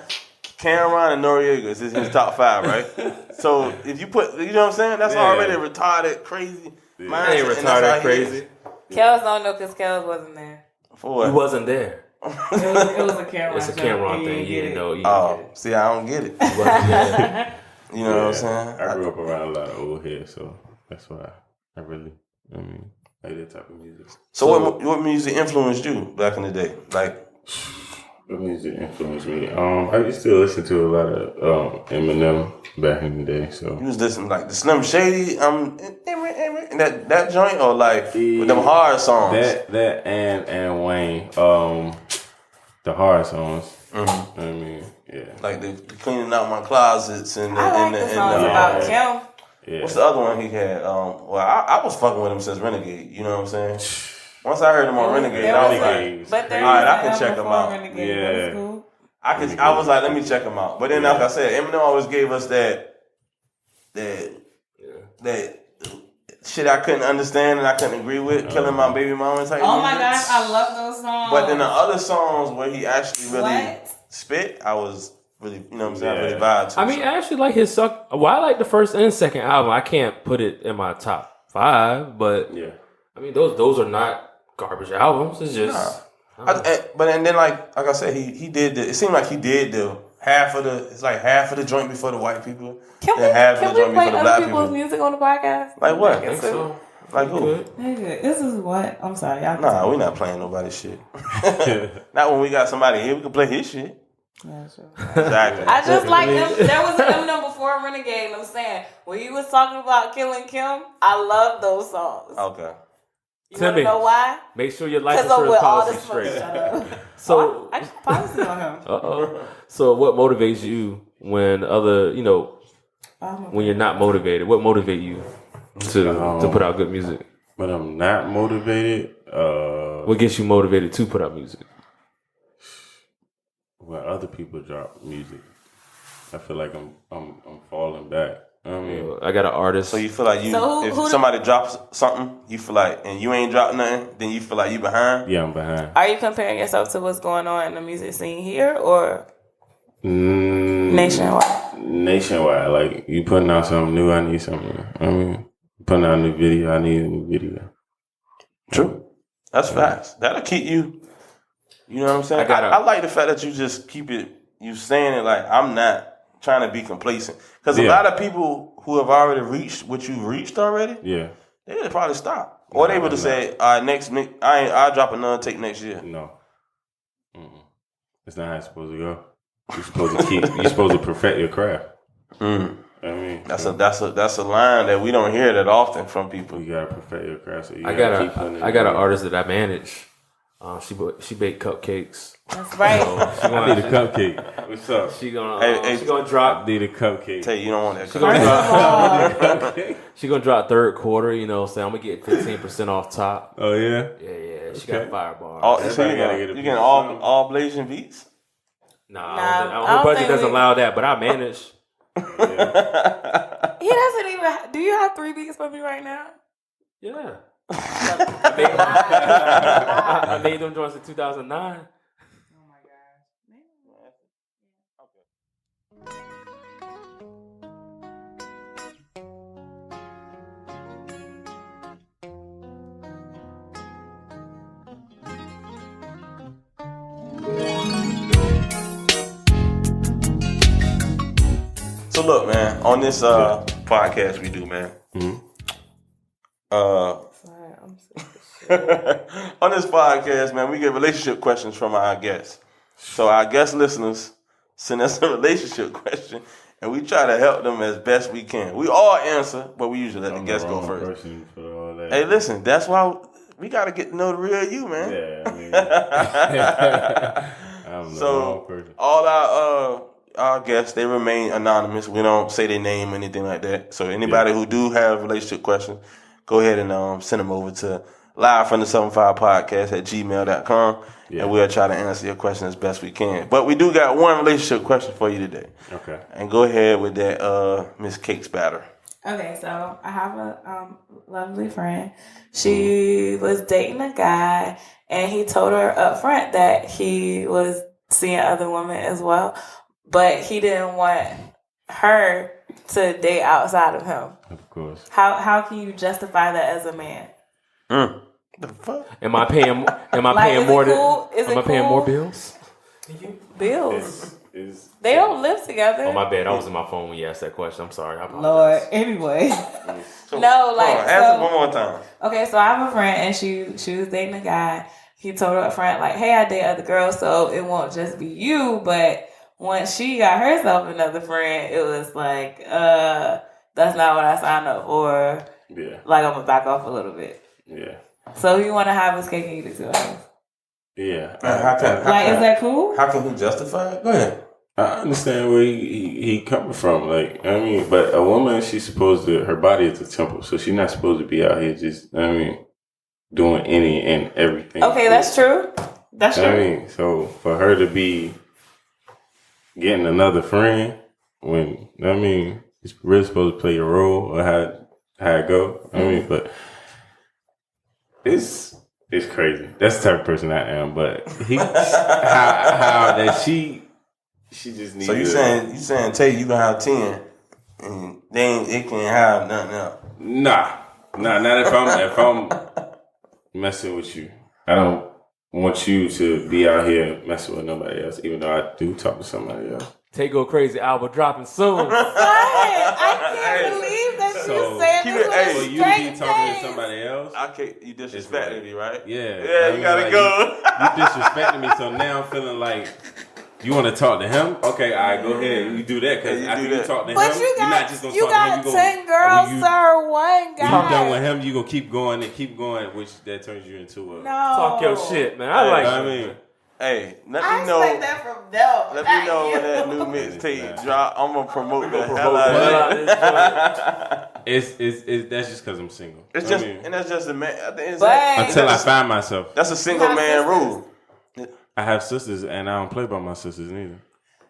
Canrock and Noriega is his top 5, right? So if you put, you know what I'm saying? That's already retarded, crazy. Yeah. Mindset, ain't retarded, crazy. Kels don't know because Kels wasn't there. For what? He wasn't there. It was a Canrock. It's a Canrock thing. You didn't know. See, I don't get it. He wasn't there. You know what I'm saying? I grew up around a lot of old heads, so that's why I like that type of music. So what music influenced you back in the day? Like, what music influenced me? I used to listen to a lot of Eminem back in the day. So you was listening like the Slim Shady, that joint, or like with them hard songs. That and Wayne, the hard songs. Mm-hmm. I mean, yeah, like the cleaning out my closets and I like the songs about Kim. Yeah. What's the other one he had? Well, I was fucking with him since Renegade. You know what I'm saying? Once I heard him on Renegade, I was like, all right, I can check him out. Renegade, cool. I was like, let me check him out. But then, like I said, Eminem always gave us that shit I couldn't understand and I couldn't agree with, killing my baby mama type. Oh my gosh, I love those songs. But then the other songs where he actually really spit, I was really, you know what I'm saying, I really vibe to. I mean, I actually like his suck. Well, I like the first and second album. I can't put it in my top 5, but yeah, I mean those are not garbage albums. It's just, but then like I said, he did it seemed like he did half of the joint before the white people. Can we play other people's music on the podcast? Like what? I think so. Like who? This is what I'm sorry. Nah, we're not playing nobody's shit. Not when we got somebody here. We can play his shit. Yeah, sure. Exactly. I just like them. There was an Eminem before Renegade. And I'm saying when he was talking about killing Kim, I love those songs. Okay. You want to know why? Make sure your life insurance policy straight. So I policy on him. So what motivates you when other, when you're not motivated? What motivates you to put out good music? When I'm not motivated, what gets you motivated to put out music? When other people drop music, I feel like I'm falling back. I mean, I got an artist. So you feel like if somebody drops something, you feel like, and you ain't dropped nothing, then you feel like you behind? Yeah, I'm behind. Are you comparing yourself to what's going on in the music scene here or nationwide? Nationwide. Like, you putting out something new, I need something. I mean, putting out a new video, I need a new video. True. That's facts. That'll keep you, you know what I'm saying? I like the fact that you just keep it, you saying it like, I'm not trying to be complacent. Because a lot of people who have already reached what you've reached already, they would probably stop. Or they would have said, all right, I'll drop another take next year. No. It's not how it's supposed to go. You're supposed to perfect your craft. Mm. I mean, that's a line that we don't hear that often from people. You gotta perfect your craft. So I got an artist that I manage. She baked cupcakes. That's right. So I need a cupcake. What's up? She gonna drop. Need a cupcake. Tell you don't want that cupcake. She gonna drop third quarter. You know, so I'm gonna get 15% off top. Oh yeah. Yeah. She got firebar. So you getting all blazing beats? Nah, her budget doesn't allow that, but I manage. Yeah. He doesn't even. Do you have 3 beats for me right now? Yeah. I made them joints in 2009. Oh my gosh. So look, man, on this podcast we do, man. On this podcast, man, we get relationship questions from our guests. So our guest listeners send us a relationship question, and we try to help them as best we can. We all answer, but we usually let the guests go first. Hey, listen, that's why we got to get to know the real you, man. Yeah, I mean, so all our guests, they remain anonymous. We don't say their name or anything like that. So anybody who do have relationship questions, go ahead and send them over to livefromthe75podcast@gmail.com, and we'll try to answer your question as best we can. But we do got one relationship question for you today. Okay. And go ahead with that, Miss Cake Spatter. Okay, so I have a lovely friend. She was dating a guy, and he told her up front that he was seeing other women as well, but he didn't want her to date outside of him. Of course. How can you justify that as a man? The fuck? Am I paying more? Am I paying more bills? Bills. They don't live together. Oh my bad. I was in my phone when you asked that question. I'm sorry. I apologize. Lord. Anyway. So, ask it one more time. Okay, so I have a friend, and she was dating a guy. He told her up front, like, hey, I date other girls, so it won't just be you. But once she got herself another friend, it was like, that's not what I signed up for. Yeah. Like, I'm going to back off a little bit. Yeah. So you want to have his cake and eat it too? Yeah. Is that cool? How can he justify it? Go ahead. I understand where he coming from. Like, I mean, but a woman, she's supposed to, her body is a temple, so she's not supposed to be out here just, doing any and everything. Okay, that's true. That's true. I mean, so for her to be getting another friend when, it's really supposed to play a role or how it go. But it's crazy. That's the type of person I am. But how that she just needs. So you saying Tay, you gonna have 10, and then it can't have nothing else. Nah, not if I'm messing with you. I don't want you to be out here messing with nobody else, even though I do talk to somebody else. Tay Go Crazy album dropping soon. I can't believe that you said this. For you to be talking to somebody else, you disrespecting me, right? Yeah, you gotta go. You disrespecting me, so now I'm feeling like you want to talk to him. Okay, all right, go ahead. You do that because after you talk to him, you're not just gonna talk to him. You got 10 girls, sir. One guy. When you done with him, you gonna keep going, which that turns you into a talk your shit, man. I like. Hey, let me know. I expect that from them. Let me know when that new mixtape drop. I'm gonna promote the hell out of it. It's that's just because I'm single. It's just and that's just a man. Until I find myself. That's a single man rule. I have sisters, and I don't play by my sisters neither.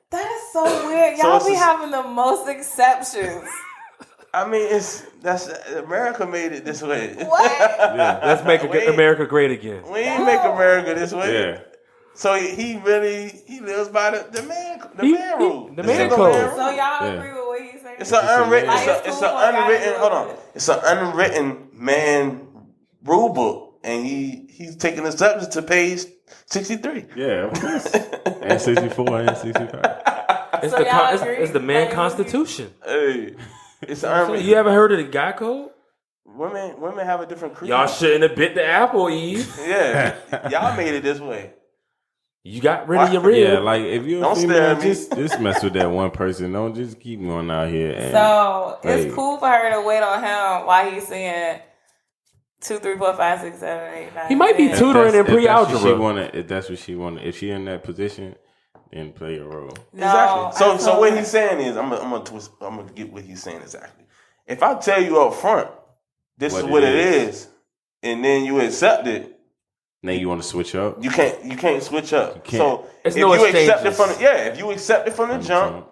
That is so weird. Y'all be having the most exceptions. I mean, that's America made it this way. What? Yeah, let's make America great again. We ain't make America this way. Yeah. So he lives by the man rule. The man code. So y'all agree with what he's saying? It's an unwritten. It's an unwritten man rule book, and he's taking the subject to page 63. Yeah, of course. And 64 and 65. It's the man constitution. Hey, it's unwritten. You ever heard of the guy code? Women have a different creed. Y'all shouldn't have bit the apple, Eve. Yeah, y'all made it this way. You got rid of your rib. Yeah, like if you're a female, just mess with that one person. Don't just keep going out here. And, so it's cool for her to wait on him while he's seeing 2, 3, 4, 5, 6, 7, 8, 9. He might be tutoring in pre-algebra. If that's what she wanted, if she in that position, then play a role. No, exactly. So what he's saying is, I'm gonna get what he's saying exactly. If I tell you up front, this is what it is, and then you accept it. Now you want to switch up? You can't switch up. So if you accept it if you accept it from the jump,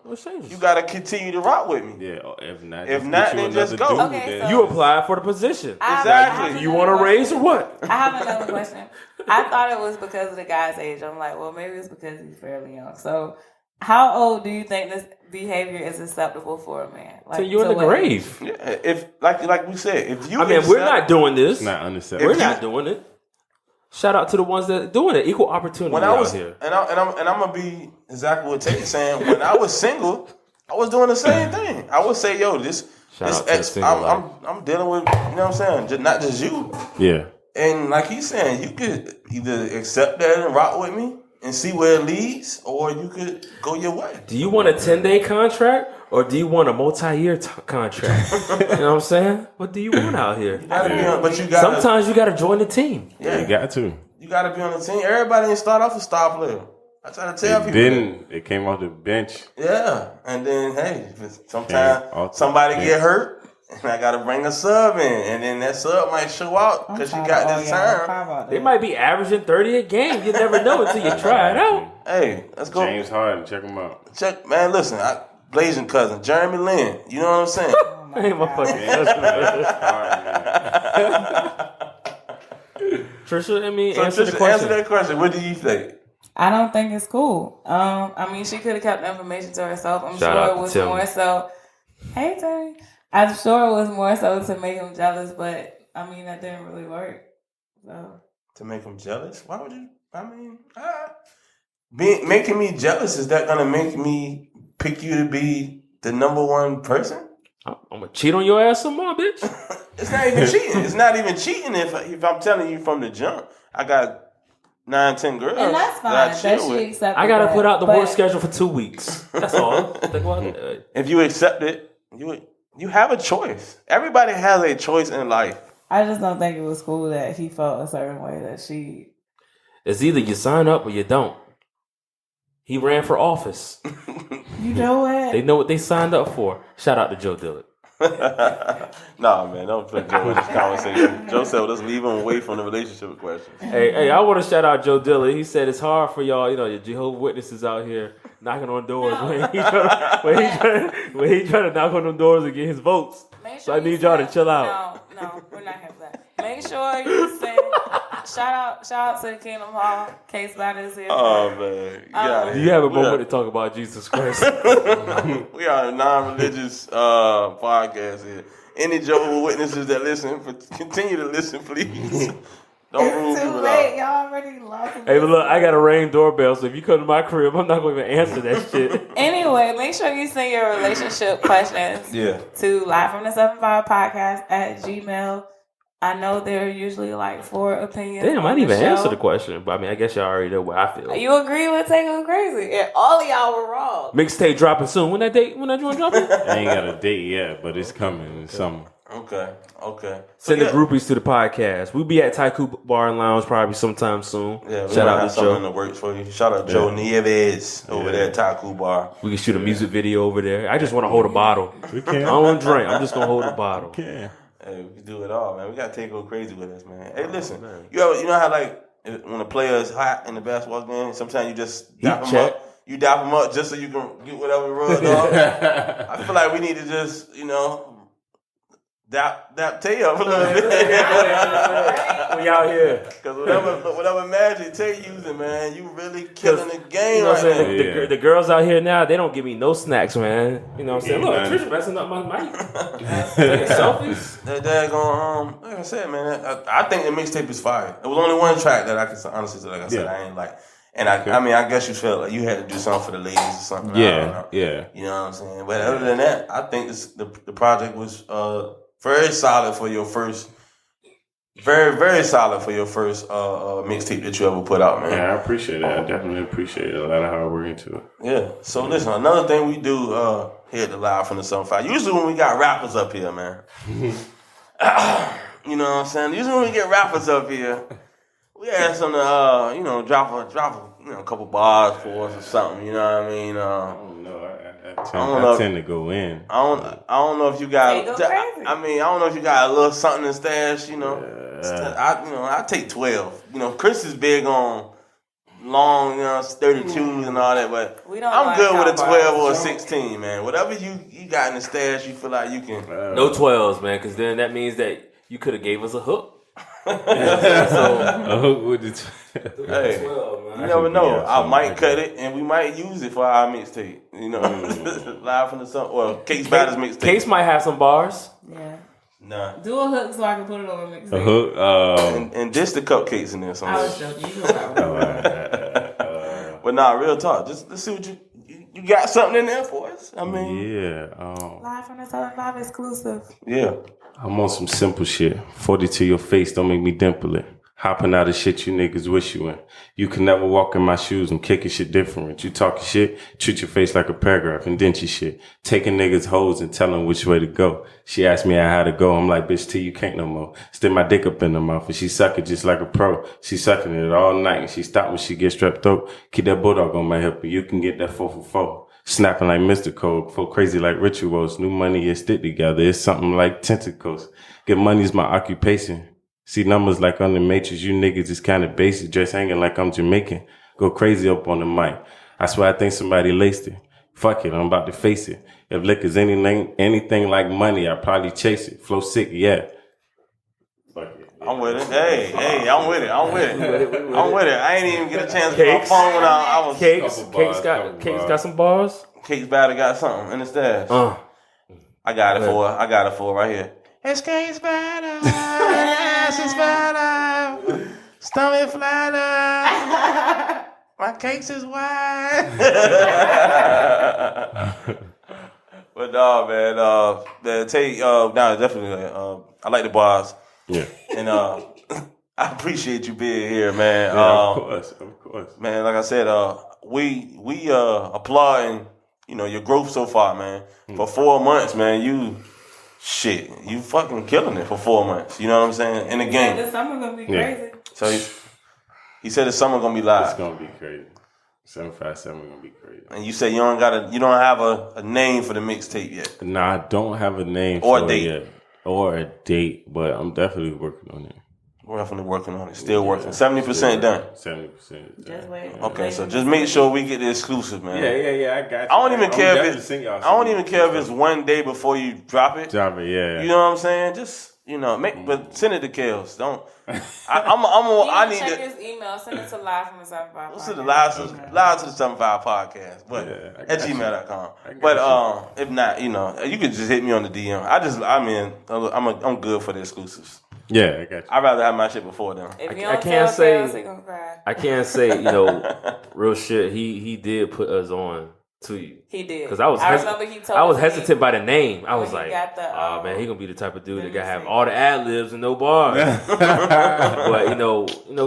you gotta continue to rock with me. Yeah. If not, then just go. Okay, you apply for the position. Exactly. You want to raise or what? I have another question. I thought it was because of the guy's age. I'm like, well, maybe it's because he's fairly young. So, how old do you think this behavior is acceptable for a man? Like, so you're in the grave. Yeah. If like we said, if you, we're not doing this. It's not unacceptable. We're not doing it. Shout out to the ones that are doing it. Equal opportunity out here. And I'm gonna be exactly what Tate's saying. When I was single, I was doing the same thing. I would say, yo, this ex, I'm dealing with, you know what I'm saying? Just, not just you. Yeah. And like he's saying, you could either accept that and rock with me and see where it leads, or you could go your way. Do you want a 10-day contract? Or do you want a multi-year contract? You know what I'm saying? What do you want out here? Sometimes you got to join the team. Yeah, you got to. You got to be on the team. Everybody didn't start off a star player. I try to tell people. It came off the bench. Yeah, and then hey, sometimes somebody get hurt, and I got to bring a sub in, and then that sub might show out because you got this time. They might be averaging 30 a game. You never know until you try it out. Hey, let's go. James Harden, check him out. Man, listen, Blazing cousin, Jeremy Lin. You know what I'm saying? Hey, motherfucker. Trisha, answer the question. Answer that question. What do you think? I don't think it's cool. She could have kept the information to herself. I'm sure it was more so. Hey, Tony. I'm sure it was more so to make him jealous, but that didn't really work. So to make him jealous? Why would you? Making me jealous, is that gonna make me pick you to be the number one person? I'm gonna cheat on your ass some more, bitch. It's not even cheating. It's not even cheating if I'm telling you from the jump. I got 9, 10 girls. And that's fine. I gotta put out the work schedule for 2 weeks. That's all. If you accept it, you have a choice. Everybody has a choice in life. I just don't think it was cool that he felt a certain way that she. It's either you sign up or you don't. He ran for office. You know what? They know what they signed up for. Shout out to Joe Dillard. Nah, man, don't put Joe in this conversation. Joe said, let's leave him away from the relationship question. Hey, I want to shout out Joe Dillard. He said it's hard for y'all, your Jehovah's Witnesses out here knocking on doors when he trying to knock on them doors and get his votes. So I need y'all to chill out. No, we're not having that. Make sure you say shout out to the Kingdom Hall. Case Batter is here. Oh man, do you have a moment to talk about Jesus Christ? We are a non-religious podcast here. Any Jehovah's Witnesses that listen, continue to listen, please. Don't rule it's too people late. out. Y'all already lost. Hey, but look, I got a Ring doorbell, so if you come to my crib, I'm not going to even answer that shit. Anyway, make sure you send your relationship questions to livefromthe75podcast@gmail.com. I know there are usually like 4 opinions. Damn, I didn't even answer the question, but I guess y'all already know what I feel. You agree with Taking Crazy? And all of y'all were wrong. Mixtape dropping soon. When that joint dropping? I ain't got a date yet, but it's coming in summer. Okay. Send the groupies to the podcast. We'll be at Taiku Bar and Lounge probably sometime soon. Yeah, shout out to Joe. In the works for you. Shout out Joe Nieves over there at Taiku Bar. We can shoot a music video over there. I just want to hold a bottle. We can. I don't want to drink. I'm just gonna hold a bottle. Okay. Hey, we can do it all, man. We gotta go crazy with us, man. Hey, listen, you know how like when a player is hot in the basketball game, sometimes you just dap them up. You dap them up just so you can get whatever rubbed off. I feel like we need to just, dap Tay up a little bit. We out here. Because whatever magic Tay using, man, you really killing the game right now. The girls out here now, they don't give me no snacks, man. You know what I'm saying? Look, Trisha messing up my mic. Taking selfies. That going, like I said, man, I think the mixtape is fire. There was only one track that I can honestly say, like I said, I ain't like. And I guess you felt like you had to do something for the ladies or something. Yeah. You know what I'm saying? But other than that, I think the project was very solid for your first, very, very solid for your first mixtape that you ever put out, man. Yeah, I appreciate it. I definitely appreciate it. A lot of hard work into it. Yeah. So listen, another thing we do here at the Live from the 75, usually when we got rappers up here, man, You know what I'm saying? Usually when we get rappers up here, we ask them to, drop a couple bars for us or something. You know what I mean? I don't know. I tend to go in. I don't know if you got. I don't know if you got a little something in stash. I take 12. Chris is big on long, 32s and all that, but I'm good with a 12 or a 16, man. Whatever you got in the stash, you feel like you can. No 12s, man, because then that means that you could have gave us a hook. A hook with the 12. Hey, 12, man. You never know. I might cut it and we might use it for our mixtape. Live from the sun or Case Batter's mixtape. Case might have some bars. Yeah. Nah. Do a hook so I can put it on the mixtape. A hook. And just the cupcakes in there. I was joking. You know But nah, real talk. Just let's see what you got something in there for us. I mean, Live from the Southern Vibe exclusive. Yeah. I'm on some simple shit. 40 to your face, don't make me dimple it. Hopping out of shit you niggas wish you in. You can never walk in my shoes. I'm kicking shit different. You talking shit, treat your face like a paragraph and dent your shit. Taking niggas' hoes and telling which way to go. She asked me how to go. I'm like, bitch, T, you can't no more. Stick my dick up in her mouth and she suck it just like a pro. She sucking it all night and she stop when she gets strapped throat. Keep that bulldog on my hip and you can get that 4 for 4. Snapping like Mr. Code, for crazy like rituals. New money is stick together. It's something like tentacles. Get money's my occupation. See numbers like on the Matrix. You niggas is kind of basic. Dress hanging like I'm Jamaican. Go crazy up on the mic. I swear I think somebody laced it. Fuck it, I'm about to face it. If liquor's anything like money, I probably chase it. Flow sick, yeah. Fuck it. I'm with it. Hey, I'm with it. I'm with it. I ain't even get a chance to get my phone when I was. Cakes got some bars. Cakes Batter got something in the stash. I got it for right here. It's Cakes Batter. Ass is fatter. Stomach flatter. My cakes is wide. But no, man. Definitely. I like the bars. Yeah. And I appreciate you being here, man. Of course. Man, like I said, we applauding, your growth so far, man. For 4 months, man, you fucking killing it for 4 months. You know what I'm saying? In the game. This summer gonna be crazy. So he said the summer gonna be live. It's gonna be crazy. 757 gonna be crazy. And you say you don't have a name for the mixtape yet. Nah, I don't have a name or for a date. it yet. Or a date, but I'm definitely working on it. We're definitely working on it. Still working. 70% done. 70%. Just wait. Okay, so just make sure we get the exclusive, man. Yeah. I got you. I don't even care if it's one day before you drop it. Drop it, yeah. You know what I'm saying? Just but send it to Kels. Don't. I need check to his email. Send it to live from the 75. Send it live to the 75 podcast, but at gmail.com. But if not, you could just hit me on the DM. I'm good for the exclusives. Yeah, I got you. I'd rather have my shit before then. If you don't tell Kels, he gonna cry. I can't say, real shit. He did put us on to you. He did. Because I was hesitant by the name. I was like, man, he gonna be the type of dude that gotta have all the ad-libs and no bars. But,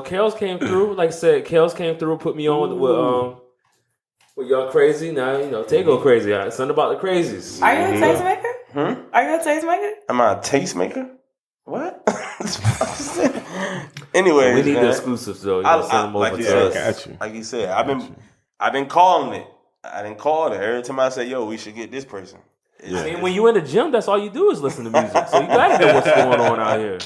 Kels came through. Like I said, Kels came through, put me on with Y'all Crazy. Now, Tego Crazy. Something about the crazies. Are you a tastemaker? Are you a tastemaker? Am I a tastemaker? What? Anyways, we need the exclusives though. Send them over to us. Like you said, I've been calling it. I didn't call it. Every time I say, "Yo, we should get this person." I mean, when you in the gym, that's all you do is listen to music. So you gotta know what's going on out here.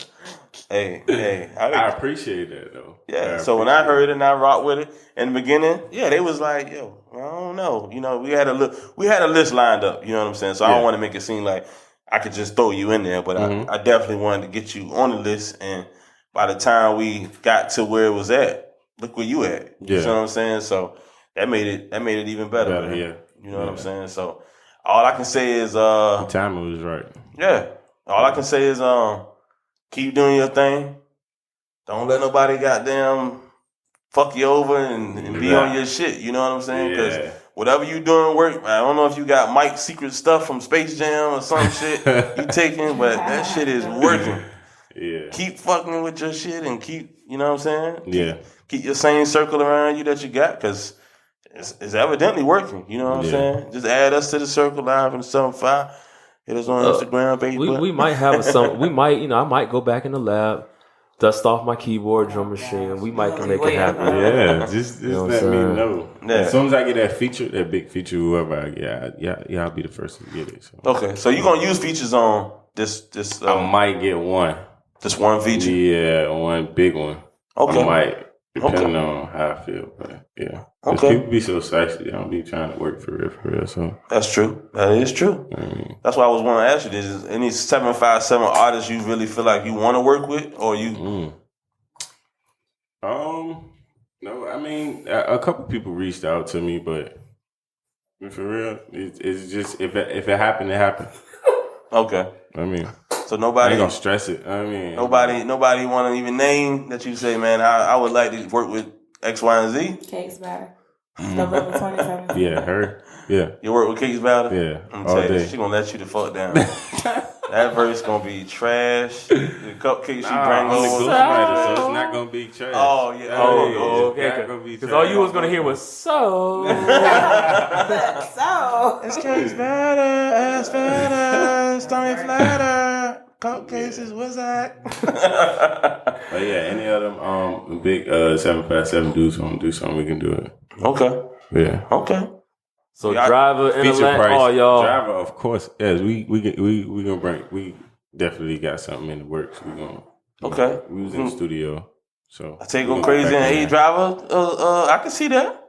Hey, I appreciate that though. Yeah. So when I heard it and I rocked with it in the beginning, they was like, "Yo, I don't know." We had a list lined up. You know what I'm saying? So I don't want to make it seem like I could just throw you in there, but I definitely wanted to get you on the list. And by the time we got to where it was at, look where you at. You know what I'm saying? So that made it even better. Yeah. You know what I'm saying? So all I can say is the timing was right. Yeah. All I can say is keep doing your thing. Don't let nobody goddamn fuck you over and be on your shit. You know what I'm saying? Because whatever you doing work, I don't know if you got Mike's secret stuff from Space Jam or some shit you taking, but that shit is working. Yeah. Keep fucking with your shit and keep, you know what I'm saying? Keep your same circle around you that you got, because it's evidently working. You know what I'm saying? Just add us to the circle, live from the 75. Hit us on Instagram, Facebook. We might have some. We might, I might go back in the lab, dust off my keyboard, drum machine. We might can make it happen. Yeah, just let me know. Yeah. As soon as I get that big feature, whoever I get, I'll be the first to get it. So. Okay, so you're gonna use features on this? I might get one. Just one feature? Yeah, one big one. Okay. I might, depending on how I feel. But yeah. Okay. People be so sexy. They don't be trying to work for real. So that's true. That is true. That's why I was wanting to ask you this. Is any 757 artists you really feel like you want to work with, or you? No, I mean, a couple people reached out to me, but for real, it's just if it happened, it happened. Okay. I mean, so nobody I ain't gonna stress it. I mean, nobody want to even name that you say, man, I would like to work with X, Y, and Z. Case Batter. November 27th. Yeah, her. Yeah. You work with Case Batter? Yeah. I'm telling you, she gonna let you the fuck down. That verse gonna be trash. The cupcakes she bring over. So it's not gonna be trash. Oh yeah. Okay. Because all you was gonna hear was so. So. It's Case Batter, ass fatter, stomach flatter. Cupcakes is what's that? But yeah, any of them big 757 dudes want to do something, we can do it. Okay. Yeah. Okay. So driver, intellect, all y'all. Driver, of course. Yes, we gonna bring. We definitely got something in the works. We gonna. Okay. We was in the studio, so I take go crazy and A driver. I can see that.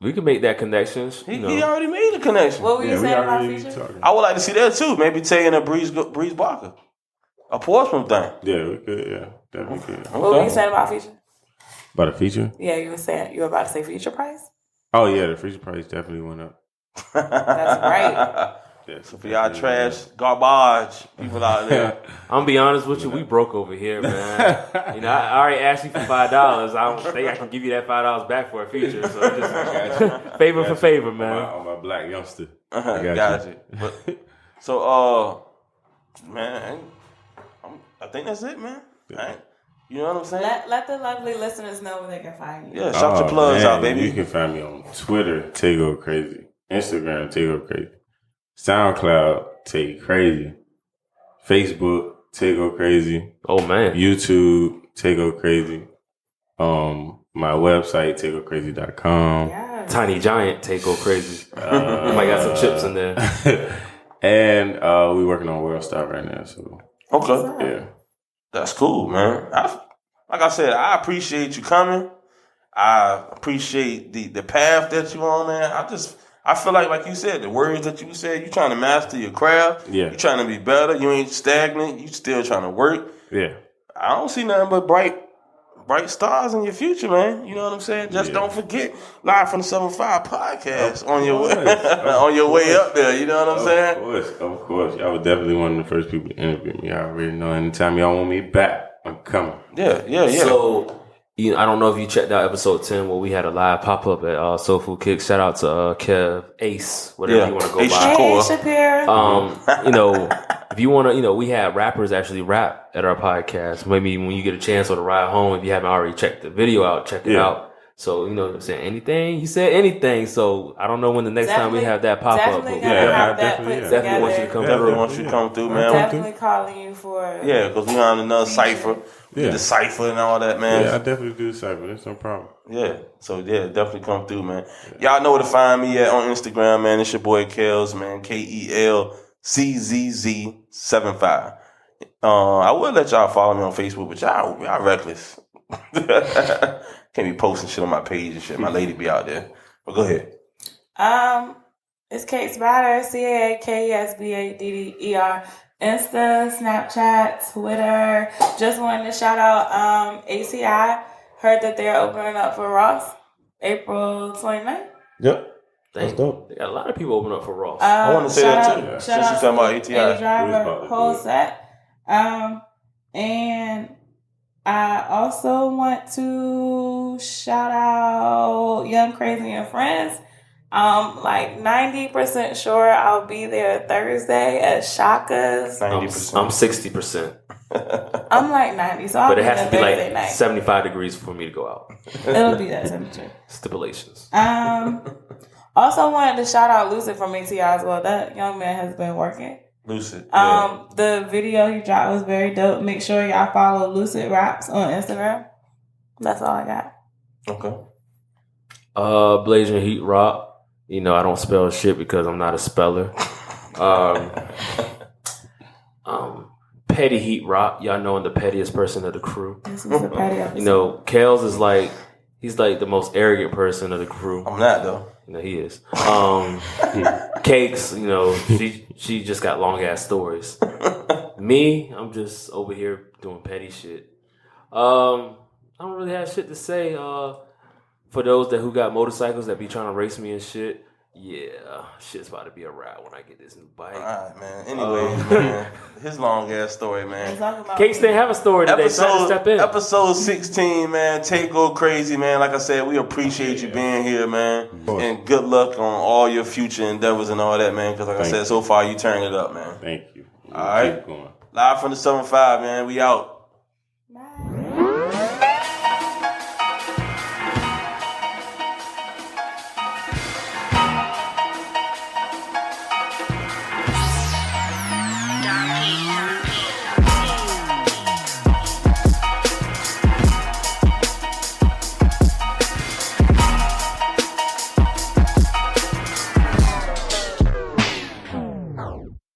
We can make that connection. He already made the connection. What were you saying about feature? I would like to see that too. Maybe Tay and a Breeze Barker. A Portsmouth thing. Yeah, we could. Yeah, definitely could. Okay. What were you saying about feature? About a feature? Yeah, you were about to say feature price? Oh yeah, the feature price definitely went up. That's right. Yeah, so for y'all trash, garbage people out there. I'm gonna be honest with you, we broke over here, man. I already asked you for $5. I don't think I can give you that $5 back for a feature. So just favor for favor, man. On my black youngster. Got you. So man, I think that's it, man. Right. You know what I'm saying? Let the lovely listeners know where they can find you. Yeah, shout your plugs out, baby. You can find me on Twitter, Tay Go Crazy. Instagram, Tay Go Crazy. SoundCloud, Tay Crazy. Facebook, Tay Go Crazy. Oh man. YouTube, Tay Go Crazy. My website, taygocrazy.com. Yeah. Tiny Giant, Tay Go Crazy. You might got some chips in there. And we working on World Star right now. So okay. Yeah. That's cool, man. Like I said, I appreciate you coming. I appreciate the path that you're on, man. I feel like you said, the words that you said, you're trying to master your craft. Yeah. You're trying to be better. You ain't stagnant. You still trying to work. Yeah. I don't see nothing but bright stars in your future, man. You know what I'm saying? Just don't forget Live from the 7-5 podcast on your way up there. You know what I'm saying? Of course. Y'all was definitely one of the first people to interview me. I already know anytime y'all want me back, I'm coming. Yeah. So, I don't know if you checked out episode 10 where we had a live pop-up at Soul Food Kicks. Shout out to Kev, Ace, whatever you want to go by. Hey, Shapiro. If you want to, we had rappers actually rap at our podcast. Maybe when you get a chance on the ride home, if you haven't already checked the video out, check it out. So, I'm saying anything. He said anything. So, I don't know when the next time we have that pop-up. Definitely want you to come through. Definitely want you to come through, man. Definitely calling you for yeah, because we on another cipher. Yeah. The cipher and all that, man. Yeah, I definitely do the cipher. That's no problem. Yeah. So, definitely come through, man. Y'all know where to find me at on Instagram, man. It's your boy Kels, man. KELCZZ75. I would let y'all follow me on Facebook, but y'all reckless. Can't be posting shit on my page and shit. My lady be out there. But go ahead. It's Case Batter, CAKESBADDER. Insta, Snapchat, Twitter. Just wanted to shout out ACI. Heard that they're opening up for Ross April 29th. Yep. That's dope. They got a lot of people opening up for Ross. I want to say that too. Shout out talking about ATI. Driver, whole set. And I also want to shout out Young Crazy and Friends. Like 90% sure I'll be there Thursday at Shaka's. 90%. I'm 60%. I'm like 90, so I'll it has to be like night. 75 degrees for me to go out. It'll be that temperature. Stipulations. Also wanted to shout out Lucid from ATI as well. That young man has been working. Lucid. The video he dropped was very dope. Make sure y'all follow Lucid Raps on Instagram. That's all I got. Okay. Blazing Heat Rock. You know, I don't spell shit because I'm not a speller. Petty Heat Rock. Y'all know I'm the pettiest person of the crew. This is a petty episode. You know, Kels is like, he's like the most arrogant person of the crew. I'm not though. You know, he is. Cakes, you know, she just got long ass stories. Me, I'm just over here doing petty shit. I don't really have shit to say. For those who got motorcycles that be trying to race me and shit, yeah, shit's about to be a wrap when I get this new bike. All right, man. Anyways, man, his long ass story, man. Cakes didn't have a story today. Episode 16, man. Take go crazy, man. Like I said, we appreciate you being here, man. And good luck on all your future endeavors and all that, man. Because like I said, so far you turned it up, man. Thank you. All right. Live from the 7-5, man. We out.